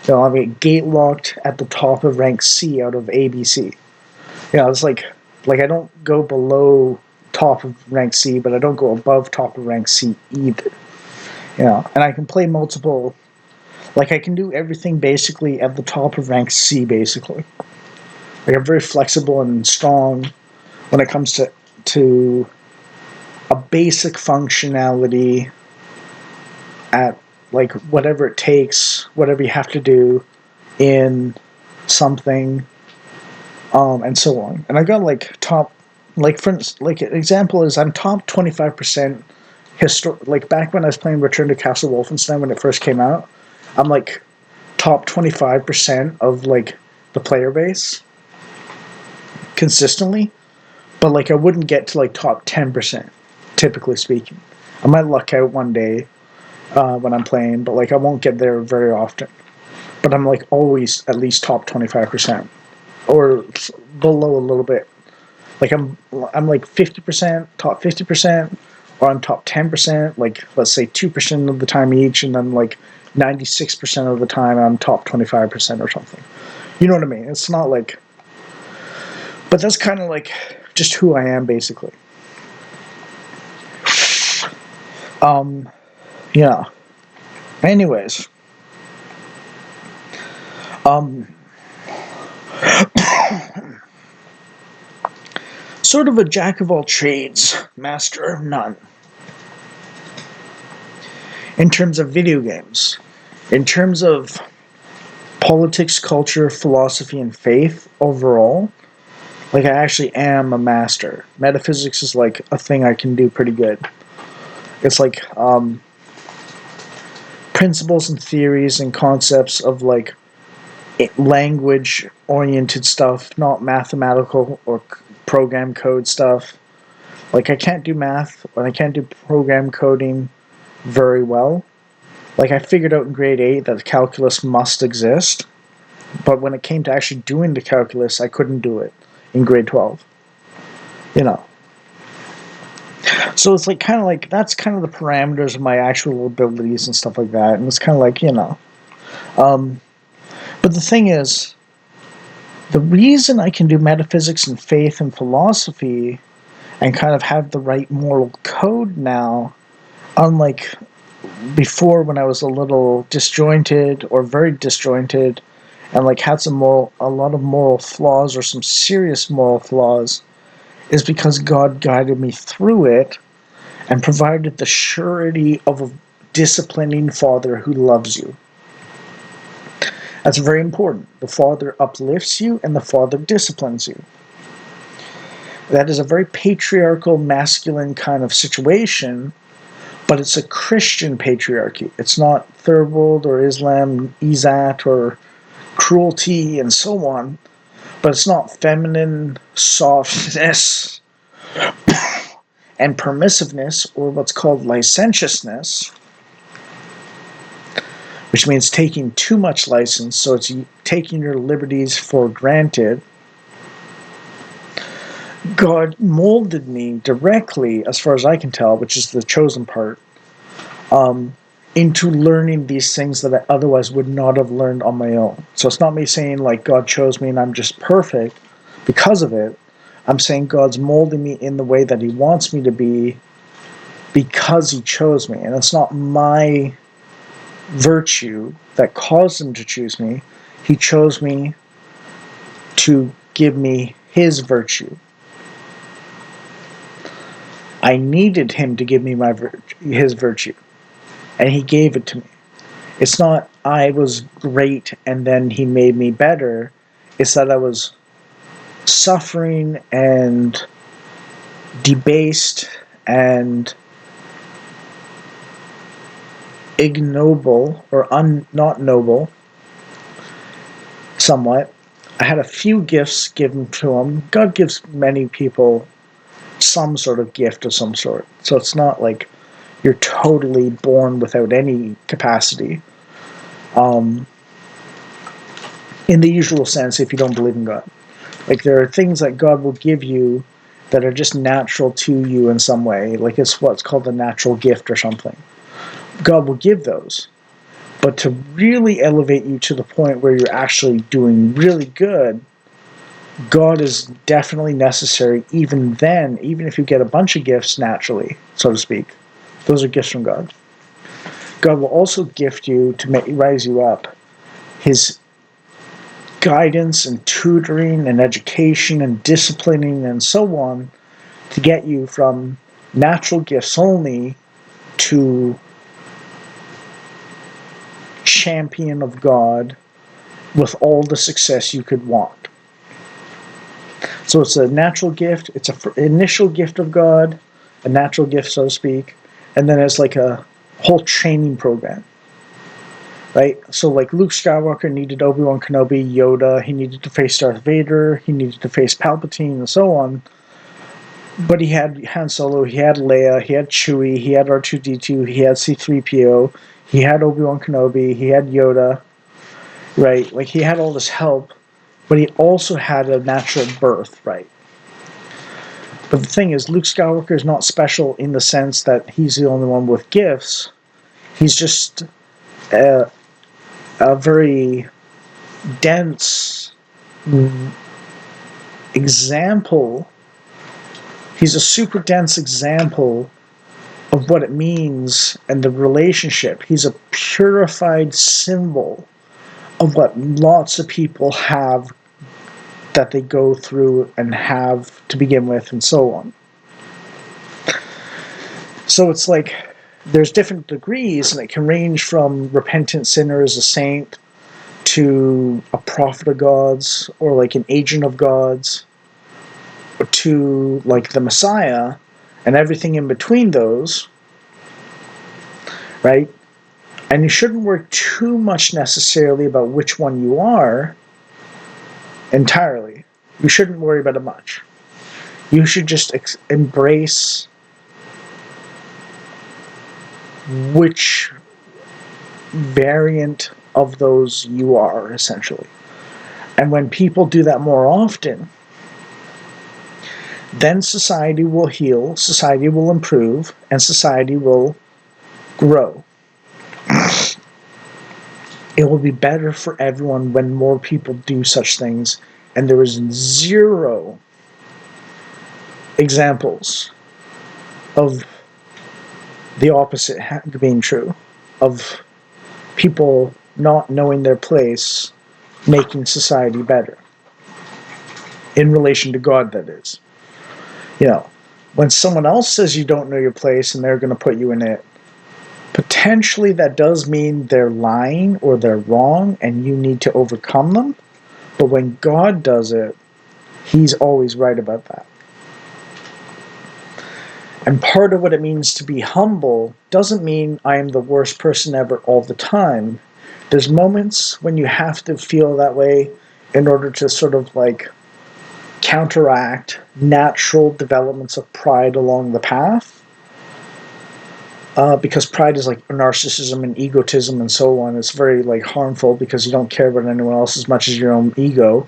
I mean, gate locked at the top of rank C out of ABC. It's like I don't go below top of rank C, but I don't go above top of rank C either. And I can play multiple. Like I can do everything basically at the top of rank C basically. Like I'm very flexible and strong when it comes to a basic functionality at like whatever it takes, whatever you have to do in something, and so on. And I got like top, like for like an example is I'm top 25% like back when I was playing Return to Castle Wolfenstein when it first came out, I'm like top 25% of like the player base consistently, but like I wouldn't get to like top 10%, typically speaking. I might luck out one day when I'm playing, but like I won't get there very often. But I'm like always at least top 25% or below a little bit. Like I'm like 50%, top 50%, or I'm top 10%. Like let's say 2% of the time each, and then like 96% of the time I'm top 25% or something. You know what I mean? It's not like, but that's kind of like just who I am basically. Um, yeah. Anyways, um, sort of a jack of all trades, master of none. In terms of video games, in terms of politics, culture, philosophy, and faith overall, like I actually am a master. Metaphysics is like a thing I can do pretty good. It's like principles and theories and concepts of like language oriented stuff, not mathematical or program code stuff. Like I can't do math and I can't do program coding very well. Like I figured out in grade 8 that calculus must exist, but when it came to actually doing the calculus, I couldn't do it in grade 12. You know. So it's like kind of like that's kind of the parameters of my actual abilities and stuff like that, and it's kind of like But the thing is, the reason I can do metaphysics and faith and philosophy and kind of have the right moral code now, unlike before when I was a little disjointed or very disjointed and like had a lot of moral flaws or some serious moral flaws, is because God guided me through it and provided the surety of a disciplining father who loves you. That's very important. The father uplifts you and the father disciplines you. That is a very patriarchal, masculine kind of situation, but it's a Christian patriarchy. It's not third world or Islam, Izat or cruelty and so on, but it's not feminine softness and permissiveness or what's called licentiousness, which means taking too much license, so it's taking your liberties for granted. God molded me directly, as far as I can tell, which is the chosen part, into learning these things that I otherwise would not have learned on my own. So it's not me saying like God chose me and I'm just perfect because of it. I'm saying God's molding me in the way that he wants me to be because he chose me. And it's not my virtue that caused him to choose me. He chose me to give me his virtue. I needed him to give me his virtue, and he gave it to me. It's not I was great and then he made me better. It's that I was suffering and debased and ignoble or not noble somewhat. I had a few gifts given to him. God gives many people some sort of gift of some sort. So it's not like you're totally born without any capacity. In the usual sense, if you don't believe in God. Like there are things that God will give you that are just natural to you in some way. Like it's what's called a natural gift or something. God will give those. But to really elevate you to the point where you're actually doing really good, God is definitely necessary even then, even if you get a bunch of gifts naturally, so to speak. Those are gifts from God. God will also gift you to rise you up. His guidance and tutoring and education and disciplining and so on to get you from natural gifts only to champion of God with all the success you could want. So it's a natural gift, it's an initial gift of God, a natural gift, so to speak, and then it's like a whole training program. Right? So like Luke Skywalker needed Obi-Wan Kenobi, Yoda, he needed to face Darth Vader, he needed to face Palpatine, and so on. But he had Han Solo, he had Leia, he had Chewie, he had R2D2, he had C3PO, he had Obi-Wan Kenobi, he had Yoda, right? Like he had all this help, but he also had a natural birth, right? But the thing is, Luke Skywalker is not special in the sense that he's the only one with gifts. He's just a, a very dense example. He's a super dense example of what it means and the relationship. He's a purified symbol of what lots of people have that they go through and have to begin with, and so on. So it's like there's different degrees, and it can range from repentant sinner as a saint to a prophet of God's or like an agent of God's to like the Messiah and everything in between those, right? And you shouldn't worry too much necessarily about which one you are entirely. You shouldn't worry about it much. You should just embrace which variant of those you are, essentially. And when people do that more often, then society will heal, society will improve, and society will grow. It will be better for everyone when more people do such things, and there is zero examples of the opposite being true, of people not knowing their place making society better in relation to God, that is. You know, when someone else says you don't know your place and they're going to put you in it, potentially that does mean they're lying or they're wrong and you need to overcome them. But when God does it, he's always right about that. And part of what it means to be humble doesn't mean I am the worst person ever all the time. There's moments when you have to feel that way in order to sort of like counteract natural developments of pride along the path. Because pride is like narcissism and egotism and so on. It's very like harmful because you don't care about anyone else as much as your own ego.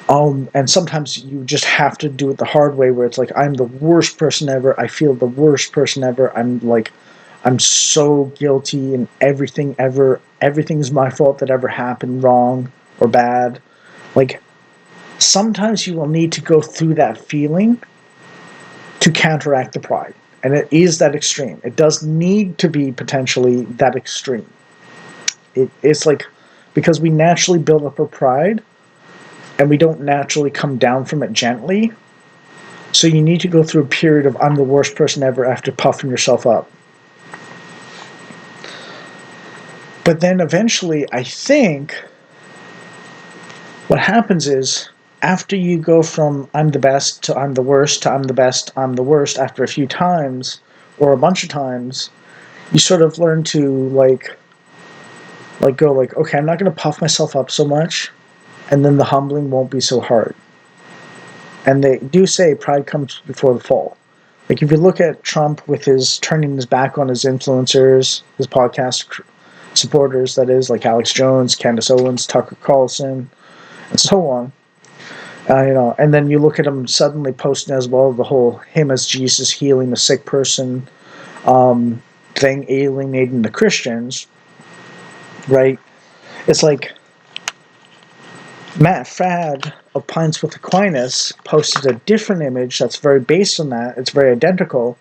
And sometimes you just have to do it the hard way where it's like, I'm the worst person ever. I feel the worst person ever. I'm so guilty and everything's my fault that ever happened wrong or bad. Like, sometimes you will need to go through that feeling to counteract the pride. And it is that extreme. It does need to be potentially that extreme. It's like, because we naturally build up our pride, and we don't naturally come down from it gently. So you need to go through a period of I'm the worst person ever after puffing yourself up. But then eventually, I think what happens is after you go from I'm the best to I'm the worst to I'm the best, I'm the worst after a few times or a bunch of times, you sort of learn to go like, okay, I'm not going to puff myself up so much, and then the humbling won't be so hard. And they do say pride comes before the fall. Like if you look at Trump with his turning his back on his influencers, his podcast supporters, that is, like Alex Jones, Candace Owens, Tucker Carlson, and so on. And then you look at him suddenly posting as well the whole him as Jesus healing the sick person thing, alienating the Christians, right? It's like Matt Fradd of Pints with Aquinas posted a different image that's very based on that. It's very identical,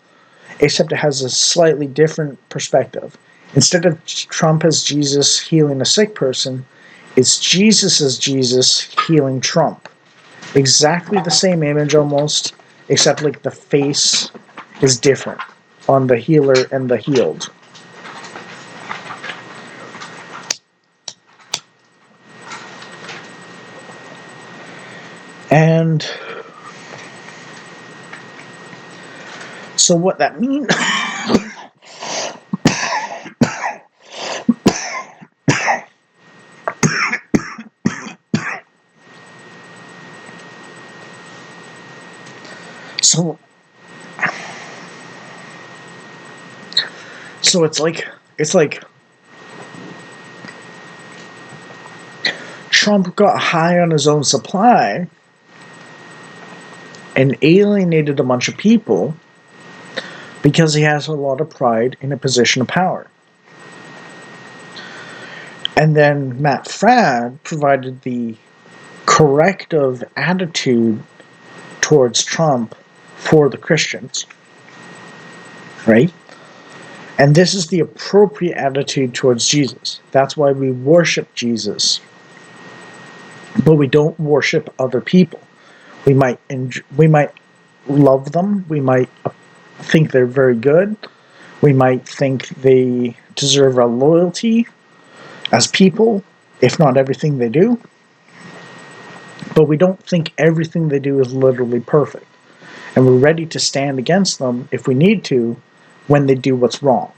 except it has a slightly different perspective. Instead of Trump as Jesus healing a sick person, it's Jesus as Jesus healing Trump. Exactly the same image almost, except like the face is different on the healer and the healed. And so what that means so So it's like Trump got high on his own supply and alienated a bunch of people because he has a lot of pride in a position of power. And then Matt Fradd provided the corrective attitude towards Trump for the Christians, right? And this is the appropriate attitude towards Jesus. That's why we worship Jesus, but we don't worship other people. We might love them. We might think they're very good. We might think they deserve our loyalty as people, if not everything they do. But we don't think everything they do is literally perfect. And we're ready to stand against them if we need to when they do what's wrong.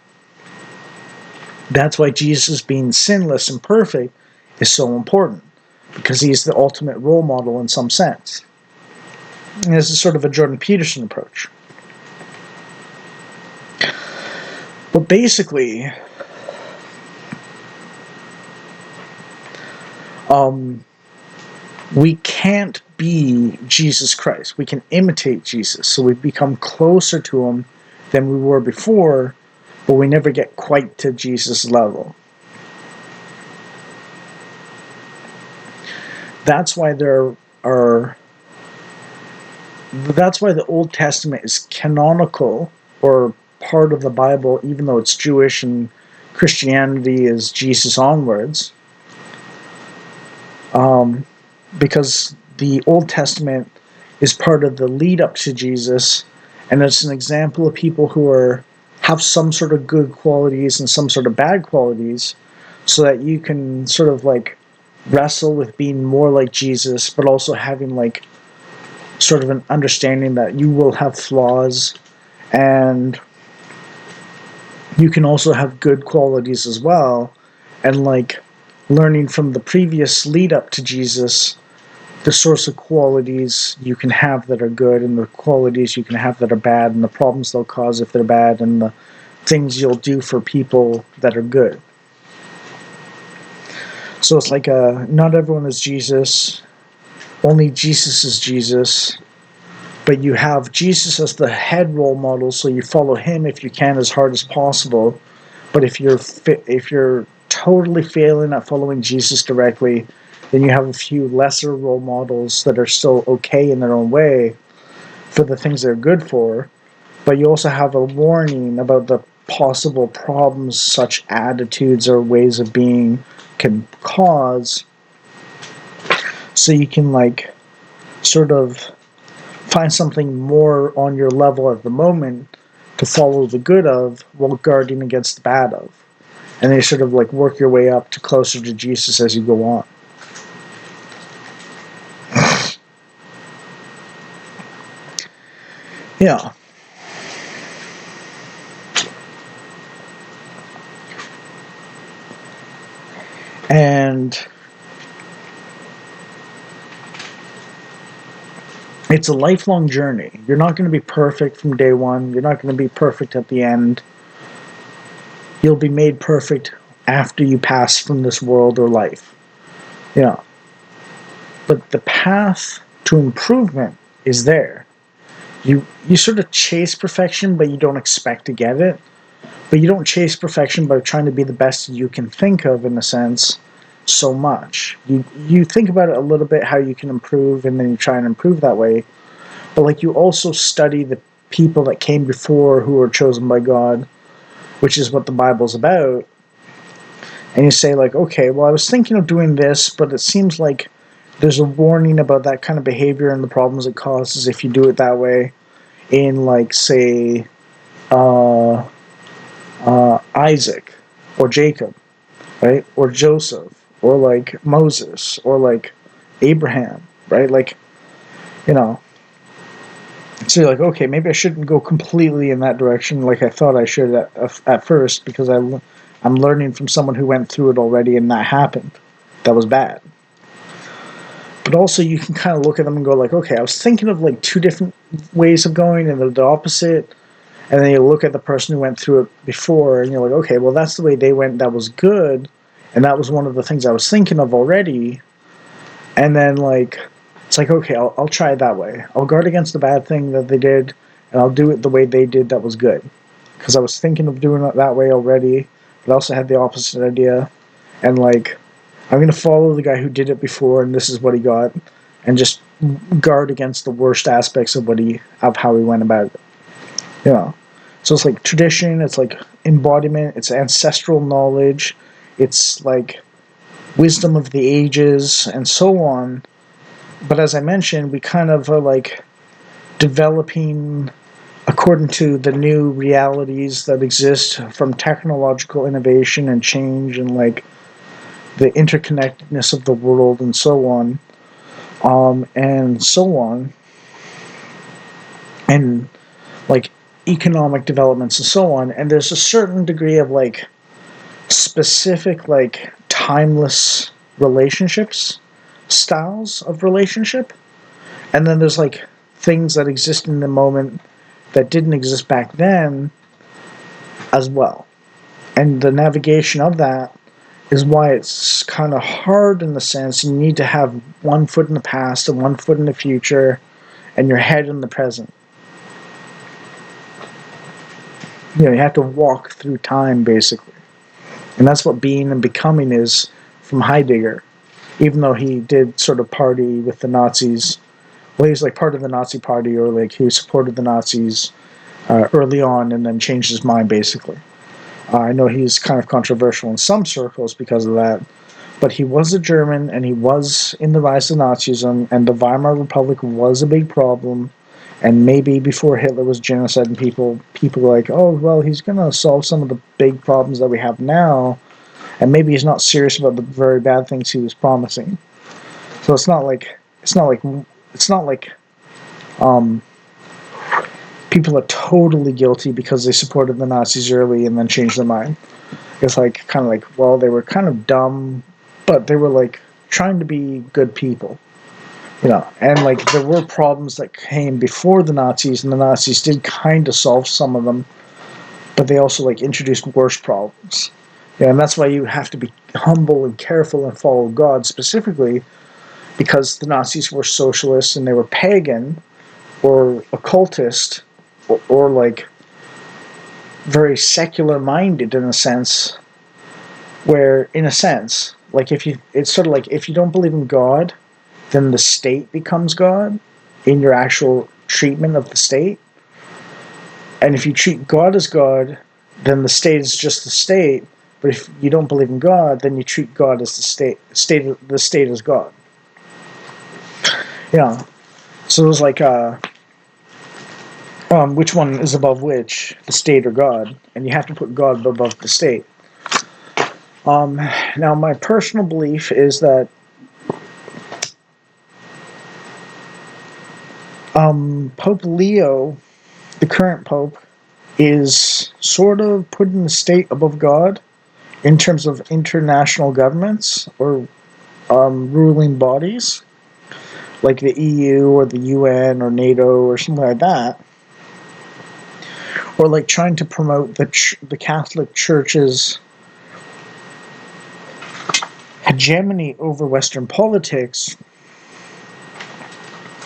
That's why Jesus being sinless and perfect is so important, because he's the ultimate role model in some sense. And this is sort of a Jordan Peterson approach. But basically, we can't be Jesus Christ. We can imitate Jesus, so we become closer to him than we were before, but we never get quite to Jesus' level. That's why the Old Testament is canonical, or part of the Bible, even though it's Jewish and Christianity is Jesus onwards. Because the Old Testament is part of the lead up to Jesus, and it's an example of people who have some sort of good qualities and some sort of bad qualities, so that you can sort of like wrestle with being more like Jesus, but also having like sort of an understanding that you will have flaws, and you can also have good qualities as well, and like learning from the previous lead up to Jesus the sorts of qualities you can have that are good, and the qualities you can have that are bad, and the problems they'll cause if they're bad, and the things you'll do for people that are good. So it's like not everyone is Jesus, only Jesus is Jesus, but you have Jesus as the head role model, so you follow him if you can as hard as possible. But if you're totally failing at following Jesus directly, then you have a few lesser role models that are still okay in their own way for the things they're good for. But you also have a warning about the possible problems such attitudes or ways of being can cause, so you can like sort of find something more on your level at the moment to follow the good of while guarding against the bad of. And they sort of like work your way up to closer to Jesus as you go on. Yeah. And it's a lifelong journey. You're not going to be perfect from day one. You're not going to be perfect at the end. You'll be made perfect after you pass from this world or life. Yeah. But the path to improvement is there. You sort of chase perfection, but you don't expect to get it. But you don't chase perfection by trying to be the best you can think of, in a sense, so much. You think about it a little bit, how you can improve, and then you try and improve that way. But like you also study the people that came before who were chosen by God, which is what the Bible's about. And you say like, okay, well, I was thinking of doing this, but it seems like there's a warning about that kind of behavior and the problems it causes if you do it that way in, like, say, Isaac or Jacob, right? Or Joseph, or like Moses, or like Abraham, right? Like, you know, so you're like, okay, maybe I shouldn't go completely in that direction like I thought I should at first, because I'm learning from someone who went through it already and that happened. That was bad. But also you can kind of look at them and go like, okay, I was thinking of like two different ways of going and they're the opposite. And then you look at the person who went through it before, and you're like, okay, well, that's the way they went. That was good. And that was one of the things I was thinking of already. And then, like, it's like, okay, I'll try it that way. I'll guard against the bad thing that they did, and I'll do it the way they did that was good. Because I was thinking of doing it that way already, but I also had the opposite idea. And, like, I'm going to follow the guy who did it before, and this is what he got, and just guard against the worst aspects of how he went about it. You know? So it's like tradition, it's like embodiment, it's ancestral knowledge, it's like wisdom of the ages, and so on. But as I mentioned, we kind of are like developing according to the new realities that exist from technological innovation and change and like the interconnectedness of the world and so on, and so on, and like economic developments and so on. And there's a certain degree of like specific, like timeless relationships, styles of relationship. And then there's like things that exist in the moment that didn't exist back then as well. And the navigation of that is why it's kind of hard in the sense you need to have one foot in the past and one foot in the future and your head in the present. You know, you have to walk through time basically. And that's what being and becoming is from Heidegger. Even though he did sort of party with the Nazis, well, he was like part of the Nazi party, or like he supported the Nazis early on and then changed his mind basically. I know he's kind of controversial in some circles because of that, but he was a German and he was in the rise of Nazism, and the Weimar Republic was a big problem. And maybe before Hitler was genocide, and people were like, oh well, he's gonna solve some of the big problems that we have now, and maybe he's not serious about the very bad things he was promising. So it's not like um, people are totally guilty because they supported the Nazis early and then changed their mind. It's like kind of like, well, they were kind of dumb, but they were like trying to be good people, you know. And like there were problems that came before the Nazis, and the Nazis did kind of solve some of them, but they also like introduced worse problems. Yeah, and that's why you have to be humble and careful and follow God specifically, because the Nazis were socialists and they were pagan or occultist or like very secular minded in a sense, where in a sense like if you it's sort of like if you don't believe in God, then the state becomes God in your actual treatment of the state. And if you treat God as God, then the state is just the state. But if you don't believe in God, then you treat God as the state as God. Yeah. So it was like which one is above which, the state or God? And you have to put God above the state. Now, my personal belief is that Pope Leo, the current Pope, is sort of putting the state above God in terms of international governments or ruling bodies, like the EU or the UN or NATO or something like that, or like trying to promote the Catholic Church's hegemony over Western politics,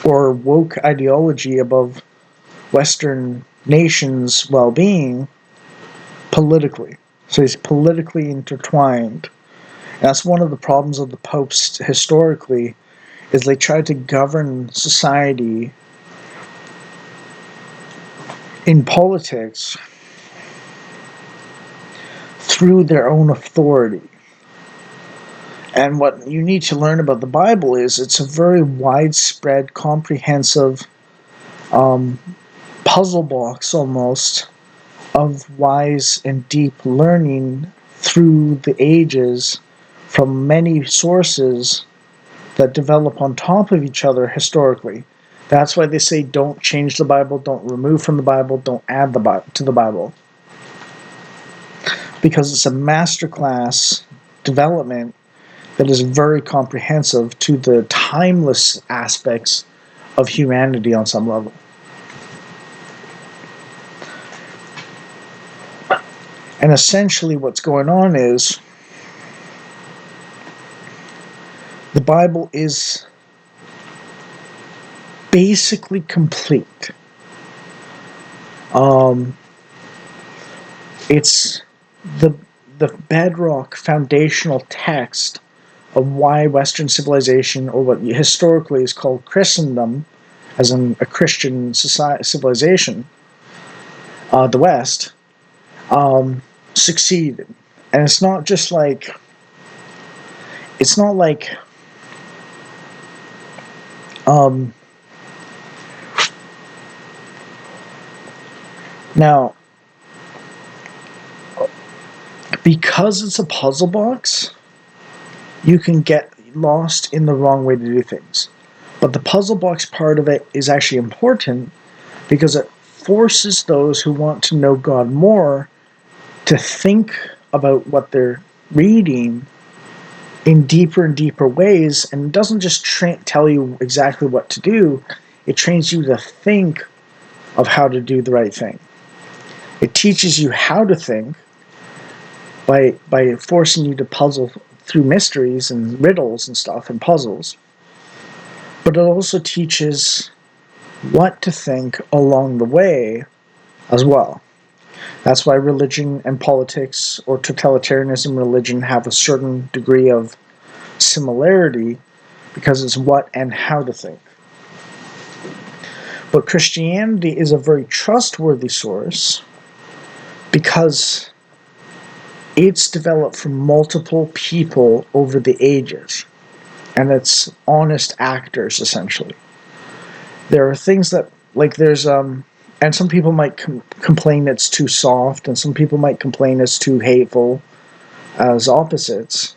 or woke ideology above Western nations' well-being politically. So he's politically intertwined. And that's one of the problems of the popes historically, is they tried to govern society in politics through their own authority. And what you need to learn about the Bible is it's a very widespread, comprehensive puzzle box almost of wise and deep learning through the ages from many sources that develop on top of each other historically. That's why they say don't change the Bible, don't remove from the Bible, don't add to the Bible. Because it's a masterclass development that is very comprehensive to the timeless aspects of humanity on some level. And essentially what's going on is the Bible is basically complete. It's the bedrock foundational text of why Western civilization, or what historically is called Christendom, as in a Christian civilization, the West, succeeded. And it's not just like, it's not like, now, because it's a puzzle box, you can get lost in the wrong way to do things. But the puzzle box part of it is actually important because it forces those who want to know God more to think about what they're reading in deeper and deeper ways, and it doesn't just tell you exactly what to do, it trains you to think of how to do the right thing. It teaches you how to think by forcing you to puzzle through mysteries and riddles and stuff and puzzles. But it also teaches what to think along the way as well. That's why religion and politics, or totalitarianism religion, have a certain degree of similarity, because it's what and how to think. But Christianity is a very trustworthy source because it's developed from multiple people over the ages, and it's honest actors, essentially. There are things that, like, there's and some people might complain it's too soft, and some people might complain it's too hateful, as opposites.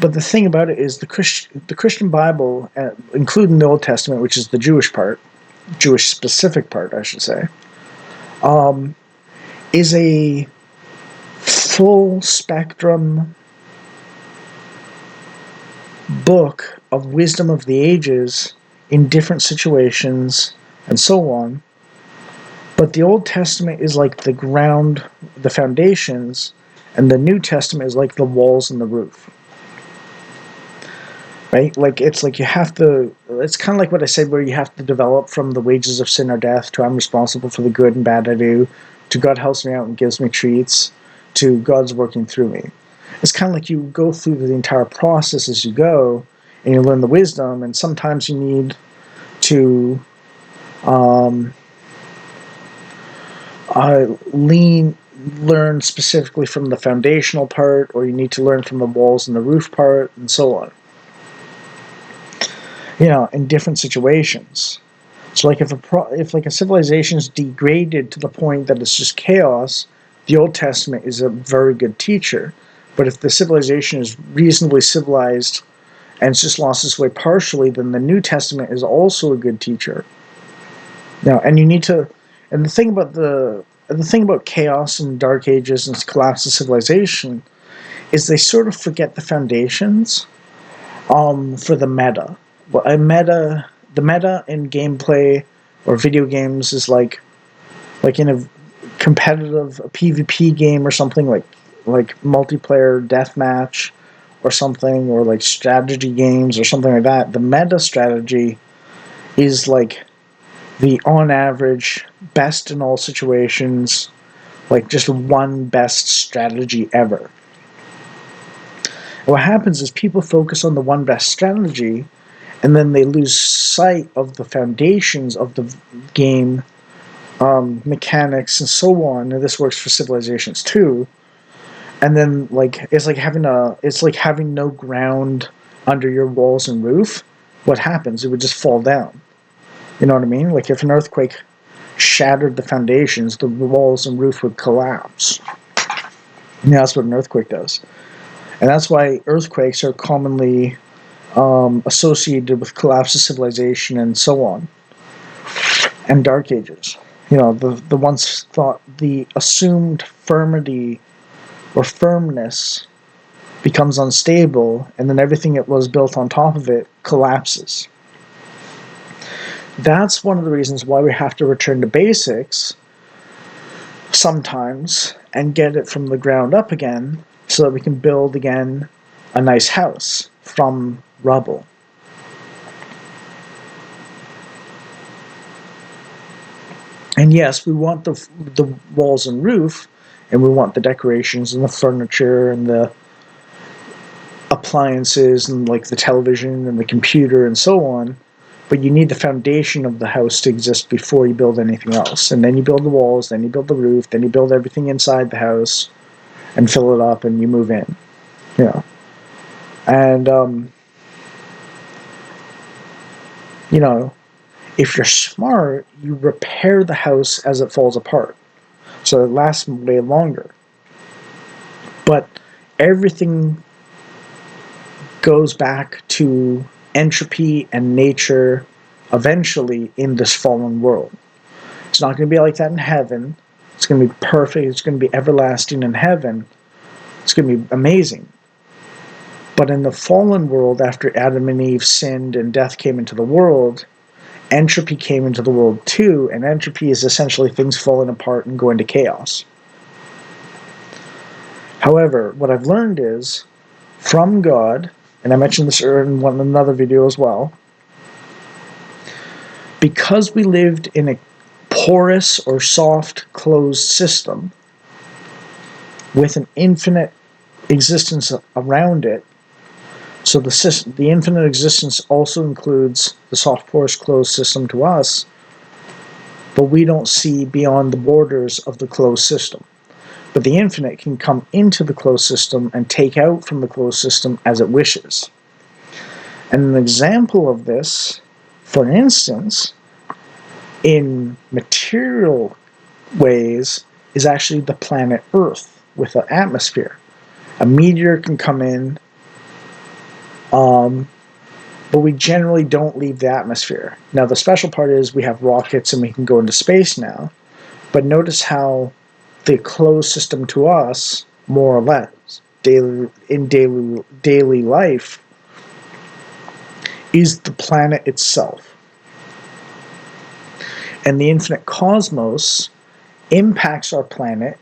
But the thing about it is the Christian Bible, including the Old Testament, which is the Jewish part, Jewish specific part, I should say, is a full spectrum book of wisdom of the ages in different situations and so on. But the Old Testament is like the ground, the foundations, and the New Testament is like the walls and the roof. Right? Like, it's like you have to, it's kind of like what I said, where you have to develop from the wages of sin or death to I'm responsible for the good and bad I do, to God helps me out and gives me treats, to God's working through me. It's kind of like you go through the entire process as you go, and you learn the wisdom, and sometimes you need to learn specifically from the foundational part, or you need to learn from the walls and the roof part, and so on. In different situations. So, like, if like a civilization is degraded to the point that it's just chaos, the Old Testament is a very good teacher. But if the civilization is reasonably civilized and it's just lost its way partially, then the New Testament is also a good teacher. And you need to, and the thing about chaos and dark ages and collapse of civilization is they sort of forget the foundations for the meta. Well, the meta in gameplay or video games is like in a competitive PvP game or something, like multiplayer deathmatch or something, or like strategy games or something like that. The meta strategy is like the on average best in all situations, like just one best strategy ever. What happens is people focus on the one best strategy, and then they lose sight of the foundations of the game, mechanics and so on. And this works for civilizations too. And then, like, it's like having no ground under your walls and roof. What happens? It would just fall down. You know what I mean? Like, if an earthquake shattered the foundations, the walls and roof would collapse. That's what an earthquake does. And that's why earthquakes are commonly associated with collapse of civilization and so on, and dark ages. The once thought, the assumed firmity or firmness becomes unstable, and then everything that was built on top of it collapses. That's one of the reasons why we have to return to basics, sometimes and get it from the ground up again so that we can build again a nice house from rubble. And yes, we want the walls and roof, and we want the decorations and the furniture and the appliances and like the television and the computer and so on. But you need the foundation of the house to exist before you build anything else. And then you build the walls, then you build the roof, then you build everything inside the house and fill it up and you move in. Yeah. And you know, if you're smart, you repair the house as it falls apart. So it lasts way longer. But everything goes back to entropy and nature eventually in this fallen world. It's not going to be like that in heaven. It's going to be perfect. It's going to be everlasting in heaven. It's going to be amazing. But in the fallen world, after Adam and Eve sinned and death came into the world, entropy came into the world too, and entropy is essentially things falling apart and going to chaos. However, what I've learned is from God, and I mentioned this in another video as well, because we lived in a porous or soft closed system with an infinite existence around it, so the infinite existence also includes the soft porous closed system to us, but we don't see beyond the borders of the closed system. But the infinite can come into the closed system and take out from the closed system as it wishes. And an example of this, for instance, in material ways, is actually the planet Earth with an atmosphere. A meteor can come in, but we generally don't leave the atmosphere. Now, the special part is we have rockets and we can go into space now, but notice how the closed system to us, more or less, daily life, is the planet itself. And the infinite cosmos impacts our planet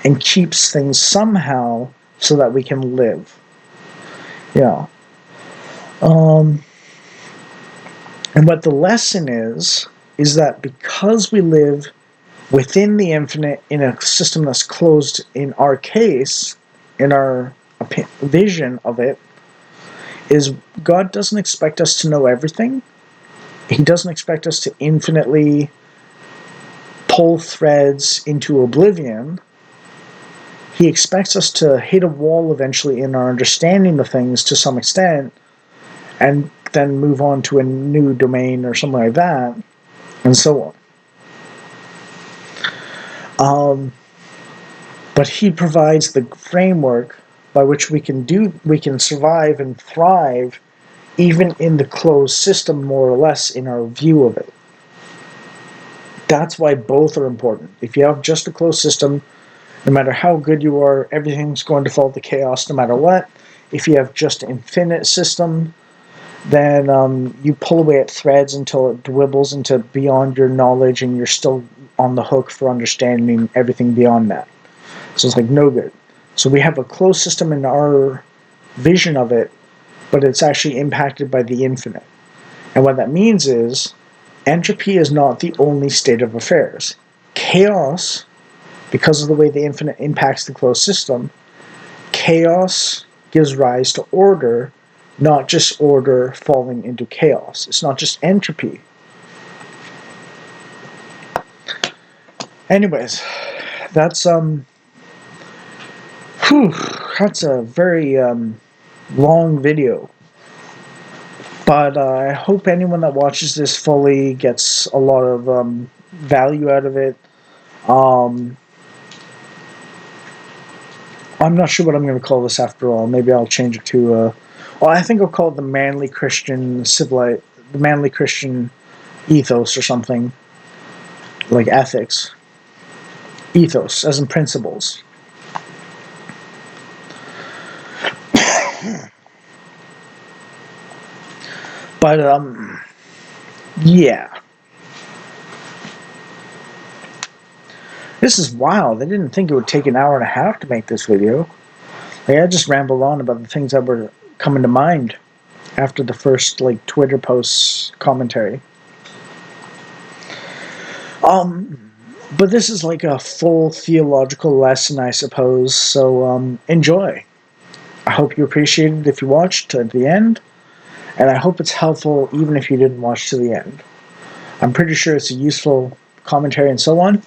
and keeps things somehow so that we can live. Yeah. And what the lesson is that because we live within the infinite in a system that's closed in our case, in our vision of it, is God doesn't expect us to know everything. He doesn't expect us to infinitely pull threads into oblivion. He expects us to hit a wall eventually in our understanding of things to some extent, and then move on to a new domain or something like that, and so on. But he provides the framework by which we can survive and thrive even in the closed system, more or less, in our view of it. That's why both are important. If you have just a closed system, no matter how good you are, everything's going to fall to chaos no matter what. If you have just an infinite system, then you pull away at threads until it dwindles into beyond your knowledge, and you're still on the hook for understanding everything beyond that. So it's like no good. So we have a closed system in our vision of it, but it's actually impacted by the infinite. And what that means is entropy is not the only state of affairs. Chaos, because of the way the infinite impacts the closed system, chaos gives rise to order, not just order falling into chaos. It's not just entropy. Anyways, that's that's a very long video. But I hope anyone that watches this fully gets a lot of value out of it. I'm not sure what I'm going to call this after all. Maybe I'll change it to, well, I think I'll call it the manly Christian the manly Christian ethos or something, like ethics. Ethos, as in principles. But, yeah. This is wild. I didn't think it would take an hour and a half to make this video. Like, I just rambled on about the things that were coming to mind after the first like Twitter posts commentary. But this is like a full theological lesson, I suppose. So enjoy. I hope you appreciated it if you watched to the end, and I hope it's helpful even if you didn't watch to the end. I'm pretty sure it's a useful commentary and so on.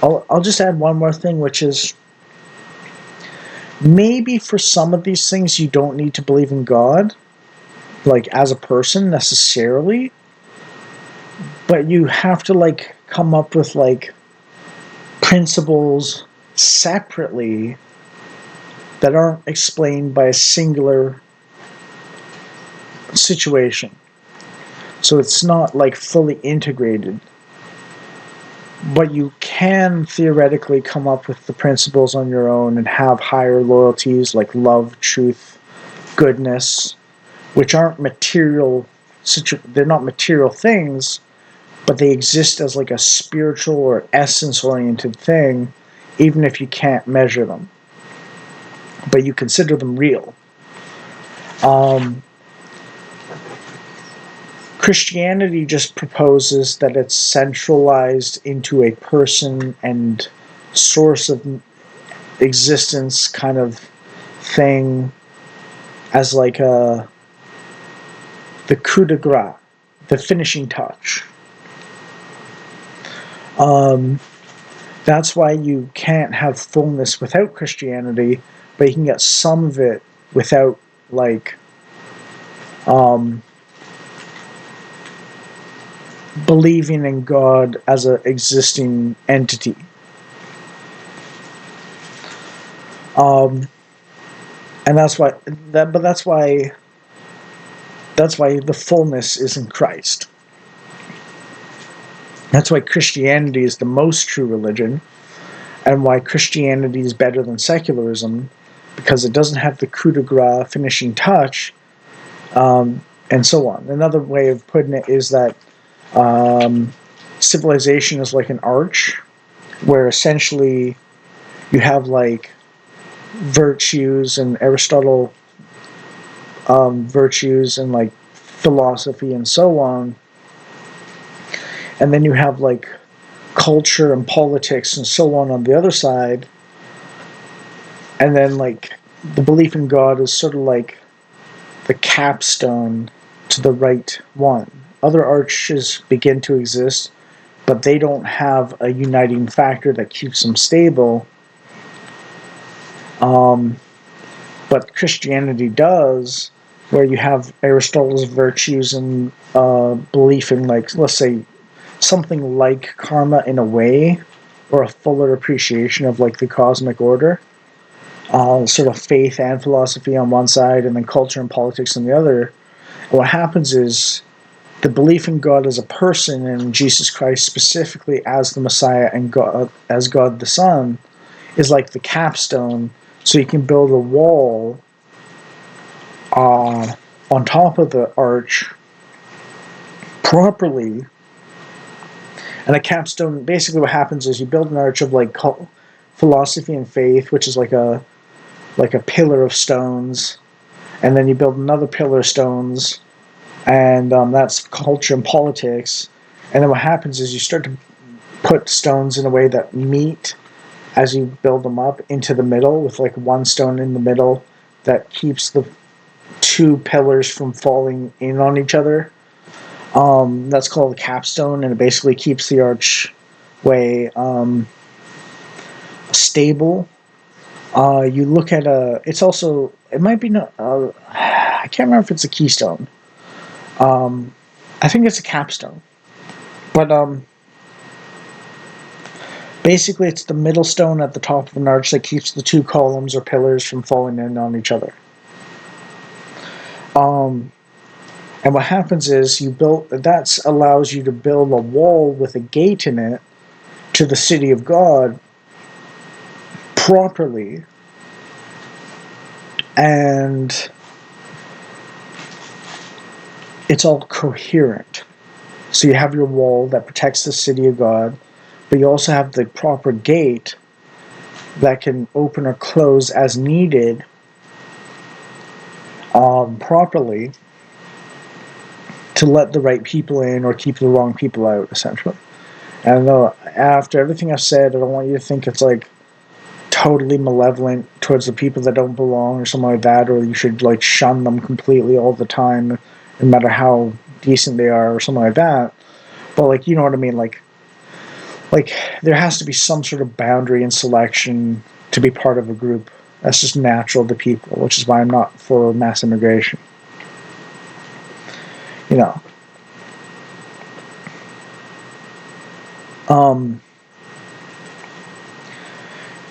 I'll just add one more thing, which is maybe for some of these things you don't need to believe in God, like as a person necessarily, but you have to like come up with like principles separately that aren't explained by a singular situation. So it's not like fully integrated. But you can theoretically come up with the principles on your own and have higher loyalties like love, truth, goodness, which aren't material. They're not material things, but they exist as like a spiritual or essence-oriented thing, even if you can't measure them. But you consider them real. Christianity just proposes that it's centralized into a person and source of existence kind of thing as like the coup de grace, the finishing touch. That's why you can't have fullness without Christianity, but you can get some of it without like believing in God as an existing entity. And that's why that's why the fullness is in Christ. That's why Christianity is the most true religion, and why Christianity is better than secularism, because it doesn't have the coup de grace finishing touch, and so on. Another way of putting it is that civilization is like an arch, where essentially you have like virtues and Aristotle virtues and like philosophy and so on, and then you have like culture and politics and so on the other side, and then like the belief in God is sort of like the capstone to the right one. Other arches begin to exist, but they don't have a uniting factor that keeps them stable. But Christianity does, where you have Aristotle's virtues and belief in, like, let's say, something like karma in a way, or a fuller appreciation of like the cosmic order. Sort of faith and philosophy on one side, and then culture and politics on the other. And what happens is the belief in God as a person and Jesus Christ specifically as the Messiah and God as God the Son is like the capstone. So you can build a wall on top of the arch properly. And a capstone, basically what happens is you build an arch of like philosophy and faith, which is like a pillar of stones, and then you build another pillar of stones, and that's culture and politics. And then what happens is you start to put stones in a way that meet as you build them up into the middle, with like one stone in the middle that keeps the two pillars from falling in on each other. That's called a capstone, and it basically keeps the archway stable. You look at it's also, it might be not, I can't remember if it's a keystone. I think it's a capstone. But basically it's the middle stone at the top of an arch that keeps the two columns or pillars from falling in on each other. And what happens is that allows you to build a wall with a gate in it to the city of God properly, and it's all coherent. So you have your wall that protects the city of God, but you also have the proper gate that can open or close as needed properly to let the right people in or keep the wrong people out, essentially. And I know after everything I've said, I don't want you to think it's like totally malevolent towards the people that don't belong or something like that, or you should like shun them completely all the time, no matter how decent they are or something like that. But like, you know what I mean? Like there has to be some sort of boundary and selection to be part of a group. That's just natural to people, which is why I'm not for mass immigration. You know.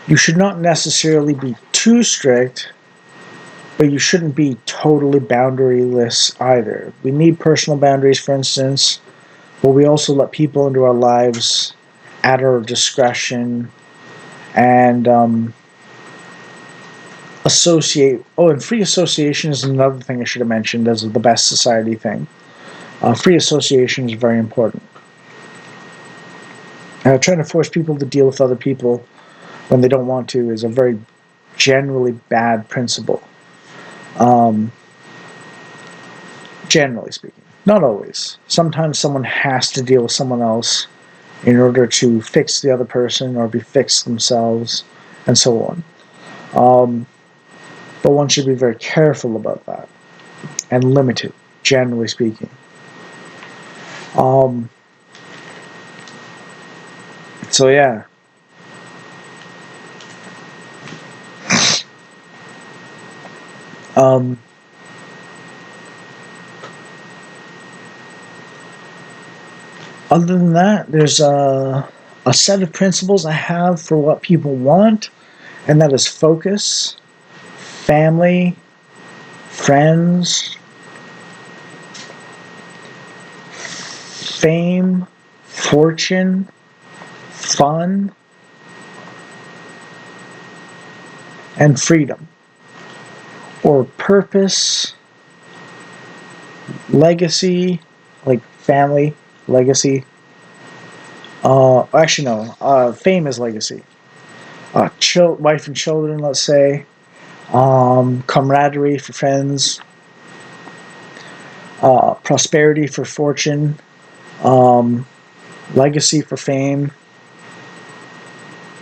You should not necessarily be too strict, but you shouldn't be totally boundaryless either. We need personal boundaries, for instance, but we also let people into our lives at our discretion and associate. Oh, and free association is another thing I should have mentioned as the best society thing. Free association is very important. Trying to force people to deal with other people when they don't want to is a very generally bad principle. Generally speaking. Not always. Sometimes someone has to deal with someone else in order to fix the other person or be fixed themselves, and so on. But one should be very careful about that and limited, generally speaking. So yeah. Other than that, there's a set of principles I have for what people want, and that is focus, family, friends, fame, fortune, fun, and freedom. Or purpose, legacy, like family, legacy. Actually, no. Fame is legacy. Wife and children, let's say. Camaraderie for friends. Prosperity for fortune. Legacy for fame.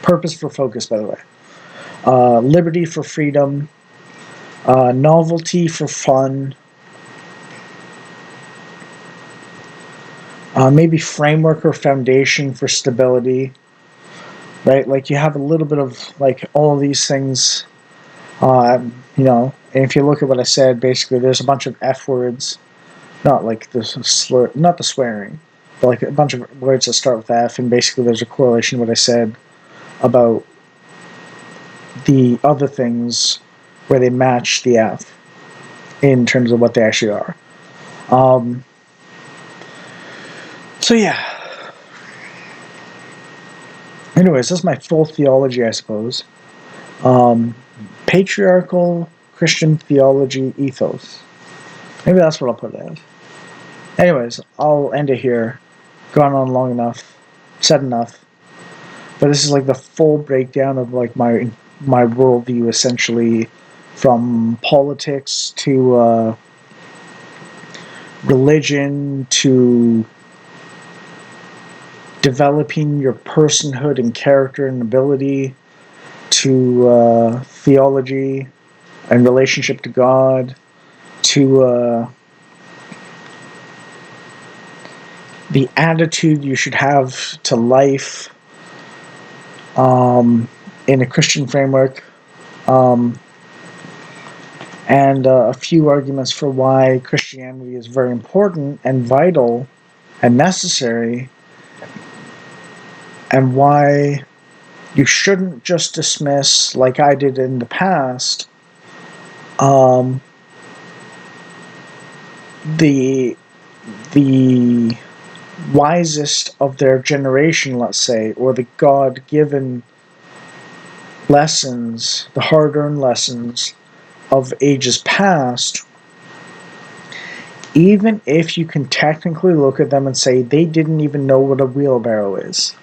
Purpose for focus, by the way. Liberty for freedom. Novelty for fun. Maybe framework or foundation for stability. Right? Like you have a little bit of like all of these things. You know, and if you look at what I said, basically there's a bunch of F words, not like the slur, not the swearing, but like a bunch of words that start with F, and basically there's a correlation to what I said about the other things where they match the F in terms of what they actually are. So yeah. Anyways, that's my full theology, I suppose. Patriarchal Christian theology ethos. Maybe that's what I'll put it as. Anyways, I'll end it here. Gone on long enough, said enough. But this is like the full breakdown of like my worldview, essentially, from politics to religion to developing your personhood and character and ability to theology and relationship to God to the attitude you should have to life in a Christian framework, and a few arguments for why Christianity is very important and vital and necessary, and why you shouldn't just dismiss, like I did in the past, the the wisest of their generation, let's say, or the God-given lessons, the hard-earned lessons of ages past, even if you can technically look at them and say they didn't even know what a wheelbarrow is.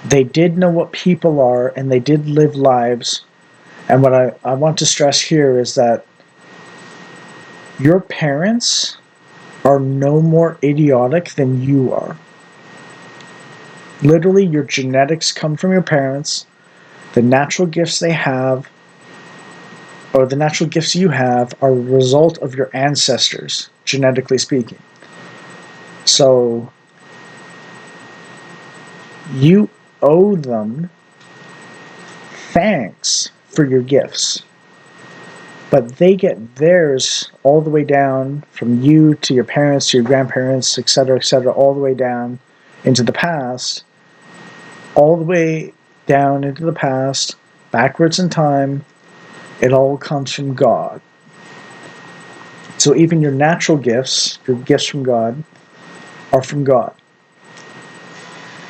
They did know what people are, and they did live lives. And what I want to stress here is that your parents are no more idiotic than you are. Literally, your genetics come from your parents. The natural gifts they have, or the natural gifts you have, are a result of your ancestors, genetically speaking. So, you owe them thanks for your gifts. But they get theirs all the way down from you to your parents, to your grandparents, etc., all the way down into the past, all the way down into the past, backwards in time. It all comes from God. So even your natural gifts, your gifts from God, are from God.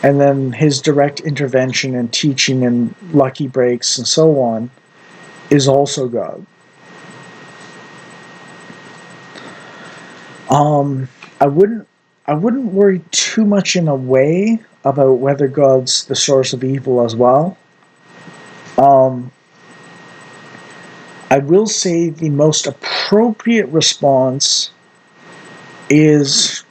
And then His direct intervention and teaching and lucky breaks and so on is also God. I wouldn't worry too much in a way about whether God's the source of evil as well. I will say the most appropriate response is,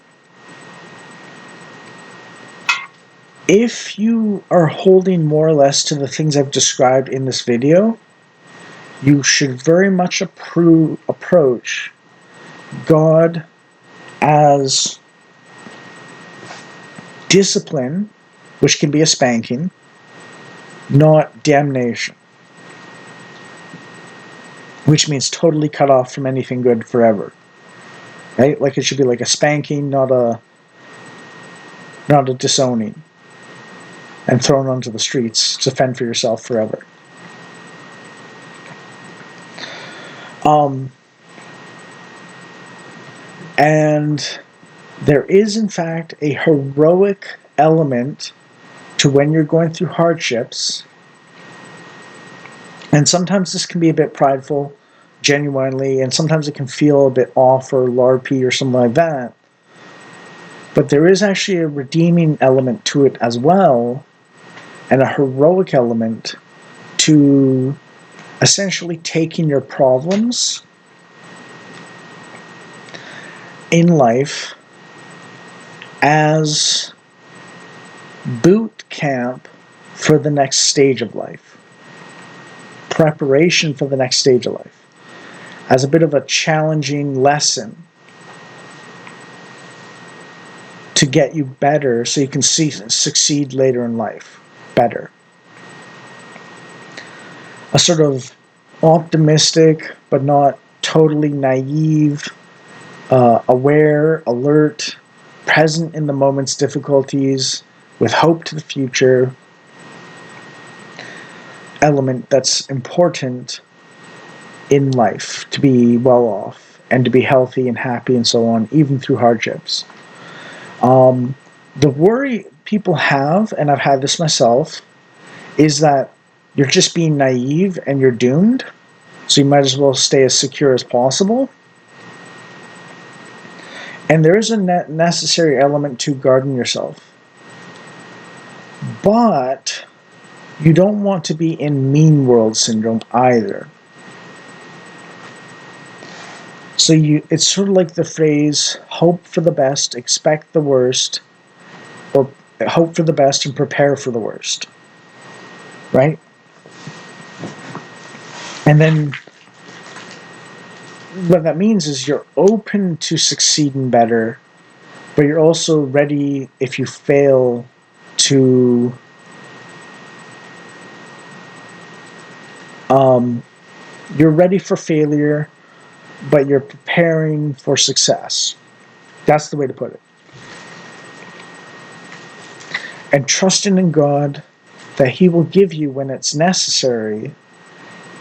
if you are holding more or less to the things I've described in this video, you should very much approach God as discipline, which can be a spanking, not damnation, which means totally cut off from anything good forever. Right? Like it should be like a spanking, not a disowning, and thrown onto the streets to fend for yourself forever. And there is, in fact, a heroic element to when you're going through hardships. And sometimes this can be a bit prideful, genuinely, and sometimes it can feel a bit off or LARPy or something like that. But there is actually a redeeming element to it as well, and a heroic element to essentially taking your problems in life as boot camp for the next stage of life, preparation for the next stage of life, as a bit of a challenging lesson to get you better so you can succeed later in life better. A sort of optimistic but not totally naive, aware, alert, present in the moment's difficulties, with hope to the future element that's important in life to be well off and to be healthy and happy and so on, even through hardships. The worry people have, and I've had this myself, is that you're just being naive and you're doomed, so you might as well stay as secure as possible. And there is a necessary element to guarding yourself. But you don't want to be in mean world syndrome either. So it's sort of like the phrase, hope for the best, expect the worst, or hope for the best and prepare for the worst. Right? And then what that means is you're open to succeeding better, but you're also ready, if you fail, to you're ready for failure, but you're preparing for success. That's the way to put it. And trusting in God that He will give you, when it's necessary,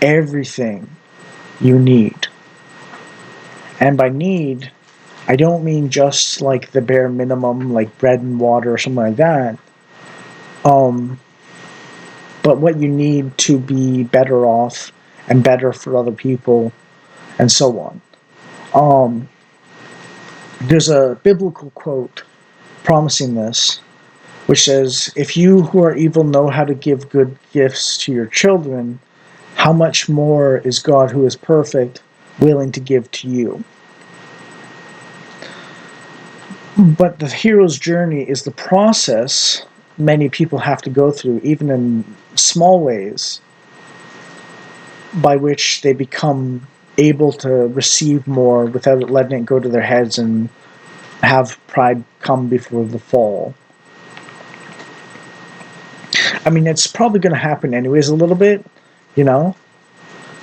everything you need. And by need, I don't mean just like the bare minimum, like bread and water or something like that. But what you need to be better off and better for other people and so on. There's a biblical quote promising this, which says, "If you who are evil know how to give good gifts to your children, how much more is God who is perfect willing to give to you?" But the hero's journey is the process many people have to go through, even in small ways, by which they become able to receive more without letting it go to their heads and have pride come before the fall. I mean, it's probably going to happen anyways a little bit, you know?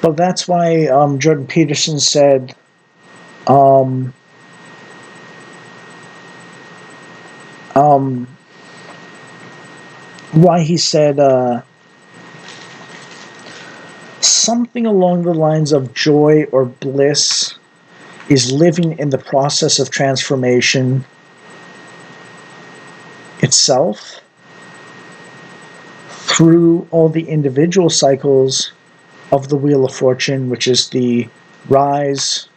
But that's why Jordan Peterson said, um, um, why he said something along the lines of joy or bliss is living in the process of transformation itself through all the individual cycles of the Wheel of Fortune, which is the rise,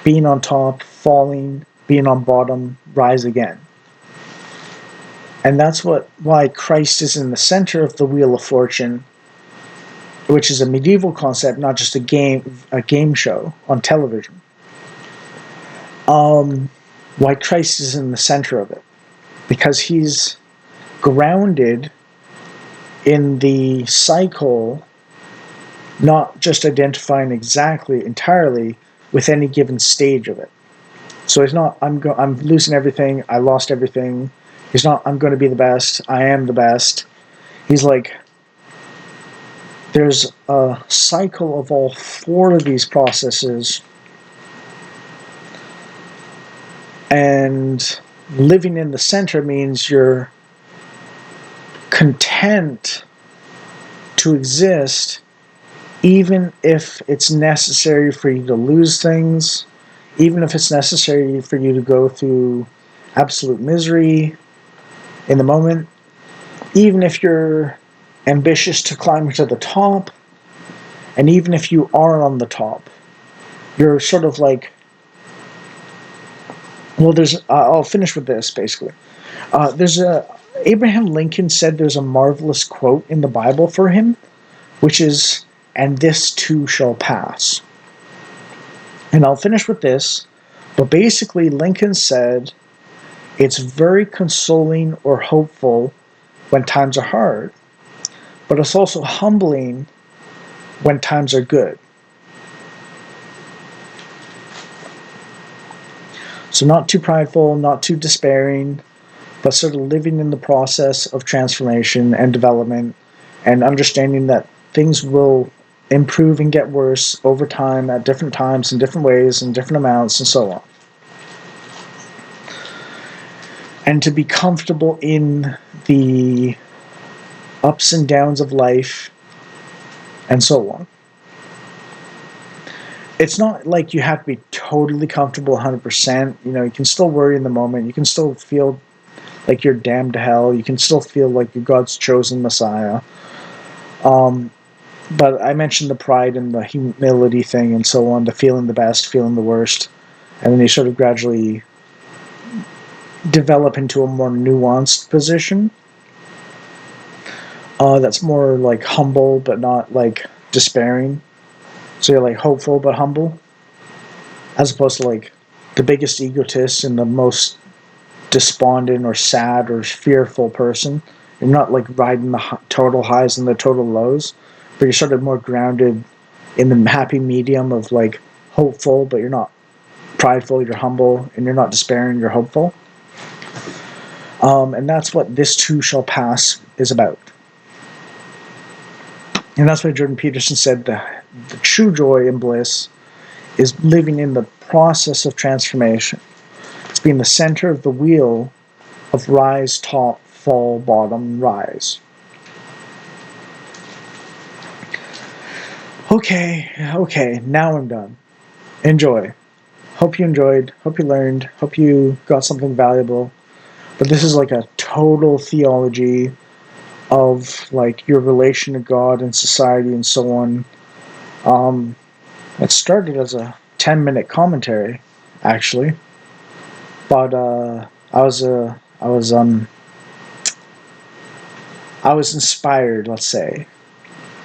being on top, falling, being on bottom, rise again. And that's why Christ is in the center of the Wheel of Fortune, which is a medieval concept, not just a game show on television. Why Christ is in the center of it, because he's grounded in the cycle, not just identifying exactly entirely with any given stage of it. So he's not I'm losing everything, I lost everything. He's not I'm going to be the best, I am the best. He's like, there's a cycle of all four of these processes, and living in the center means you're content to exist even if it's necessary for you to lose things, even if it's necessary for you to go through absolute misery in the moment, even if you're ambitious to climb to the top, and even if you are on the top, you're sort of like, well, I'll finish with this basically. Abraham Lincoln said there's a marvelous quote in the Bible for him, which is, "And this too shall pass." And I'll finish with this, but basically, Lincoln said it's very consoling or hopeful when times are hard, but it's also humbling when times are good. So, not too prideful, not too despairing, but sort of living in the process of transformation and development, and understanding that things will improve and get worse over time at different times in different ways and different amounts and so on. And to be comfortable in the ups and downs of life and so on. It's not like you have to be totally comfortable 100%. You know, you can still worry in the moment. You can still feel like you're damned to hell. You can still feel like you're God's chosen Messiah. But I mentioned the pride and the humility thing and so on, the feeling the best, feeling the worst. And then you sort of gradually develop into a more nuanced position. That's more like humble, but not like despairing. So you're like hopeful, but humble. As opposed to like the biggest egotist and the most despondent or sad or fearful person. You're not like riding the total highs and the total lows, but you're sort of more grounded in the happy medium of like hopeful, but you're not prideful, you're humble, and you're not despairing, you're hopeful. And that's what This Too Shall Pass is about. And that's why Jordan Peterson said the true joy and bliss is living in the process of transformation. It's being the center of the wheel of rise, top, fall, bottom, rise. Okay, now I'm done. Enjoy. Hope you enjoyed, hope you learned, hope you got something valuable. But this is like a total theology of like your relation to God and society and so on. It started as a 10-minute commentary, actually, but I was I was inspired, let's say,